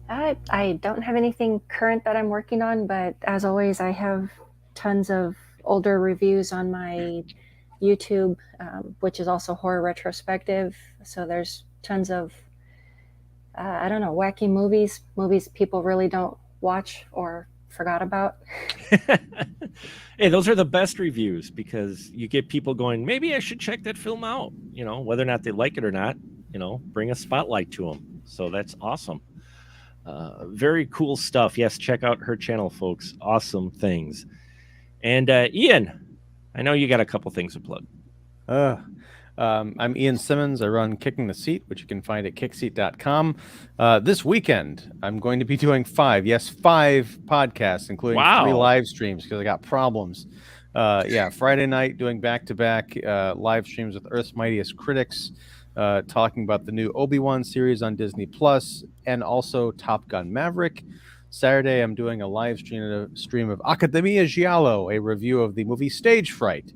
S3: I don't have anything current that I'm working on, but as always, I have tons of older reviews on my YouTube, which is also horror retrospective. So there's tons of, wacky movies people really don't watch or forgot about.
S1: Hey, those are the best reviews, because you get people going, maybe I should check that film out, whether or not they like it or not, bring a spotlight to them. So that's awesome. Very cool stuff. Yes, check out her channel, folks. Awesome things. And Ian, I know you got a couple things to plug.
S2: I'm Ian Simmons. I run Kicking the Seat, which you can find at kickseat.com. This weekend, I'm going to be doing 5 podcasts, including 3 live streams, because I got problems. Friday night, doing back-to-back live streams with Earth's Mightiest Critics, talking about the new Obi-Wan series on Disney Plus, and also Top Gun Maverick. Saturday, I'm doing a live stream of Academia Giallo, a review of the movie Stage Fright.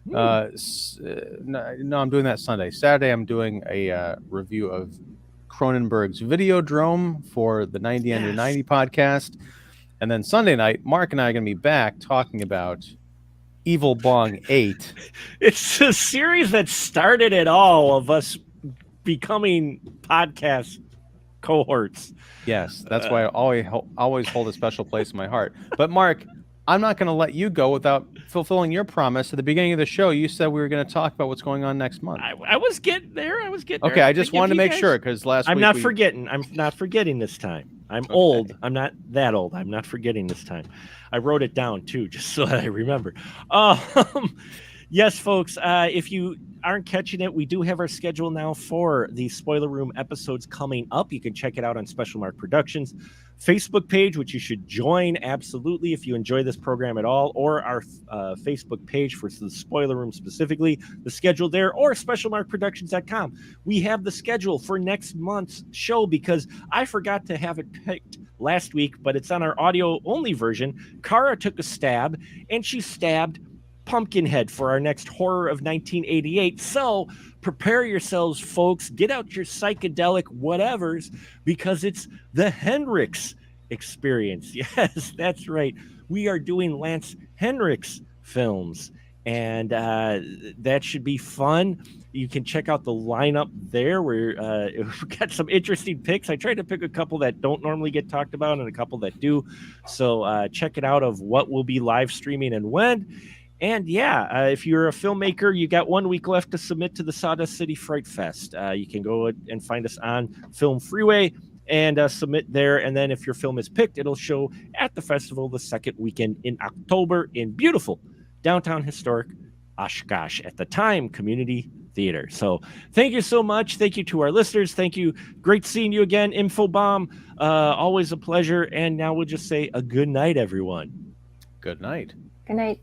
S2: No, I'm doing that Sunday. Saturday, I'm doing a review of Cronenberg's Videodrome for the 90 Under 90 podcast. And then Sunday night, Mark and I are going to be back talking about Evil Bong 8.
S1: It's a series that started it all, of us becoming podcast cohorts.
S2: Yes, that's why I always hold a special place in my heart. But Mark, I'm not going to let you go without fulfilling your promise. At the beginning of the show, you said we were going to talk about what's going on next month.
S1: I was getting there.
S2: Okay, I just wanted to make sure, because last week...
S1: I'm not forgetting this time. I'm old. I'm not that old. I'm not forgetting this time. I wrote it down, too, just so that I remember. Yes, folks, if you aren't catching it, we do have our schedule now for the Spoiler Room episodes coming up. You can check it out on Special Mark Productions Facebook page, which you should join absolutely if you enjoy this program at all, or our Facebook page for the Spoiler Room specifically, the schedule there, or specialmarkproductions.com. We have the schedule for next month's show, because I forgot to have it picked last week, but it's on our audio only version. Kara took a stab, and she stabbed Pumpkinhead for our next horror of 1988. So prepare yourselves, folks. Get out your psychedelic whatevers, because it's the Henrik's experience. Yes, that's right. We are doing Lance Henrik's films, and that should be fun. You can check out the lineup there. We've got some interesting picks. I tried to pick a couple that don't normally get talked about and a couple that do. So check it out, of what will be live streaming and when. And if you're a filmmaker, you got 1 week left to submit to the Sawdust City Fright Fest. You can go and find us on Film Freeway and submit there. And then if your film is picked, it'll show at the festival the second weekend in October in beautiful downtown historic Oshkosh, at the time Community theater. So thank you so much. Thank you to our listeners. Thank you. Great seeing you again, Infobomb. Always a pleasure. And now we'll just say a good night, everyone.
S2: Good night.
S3: Good night.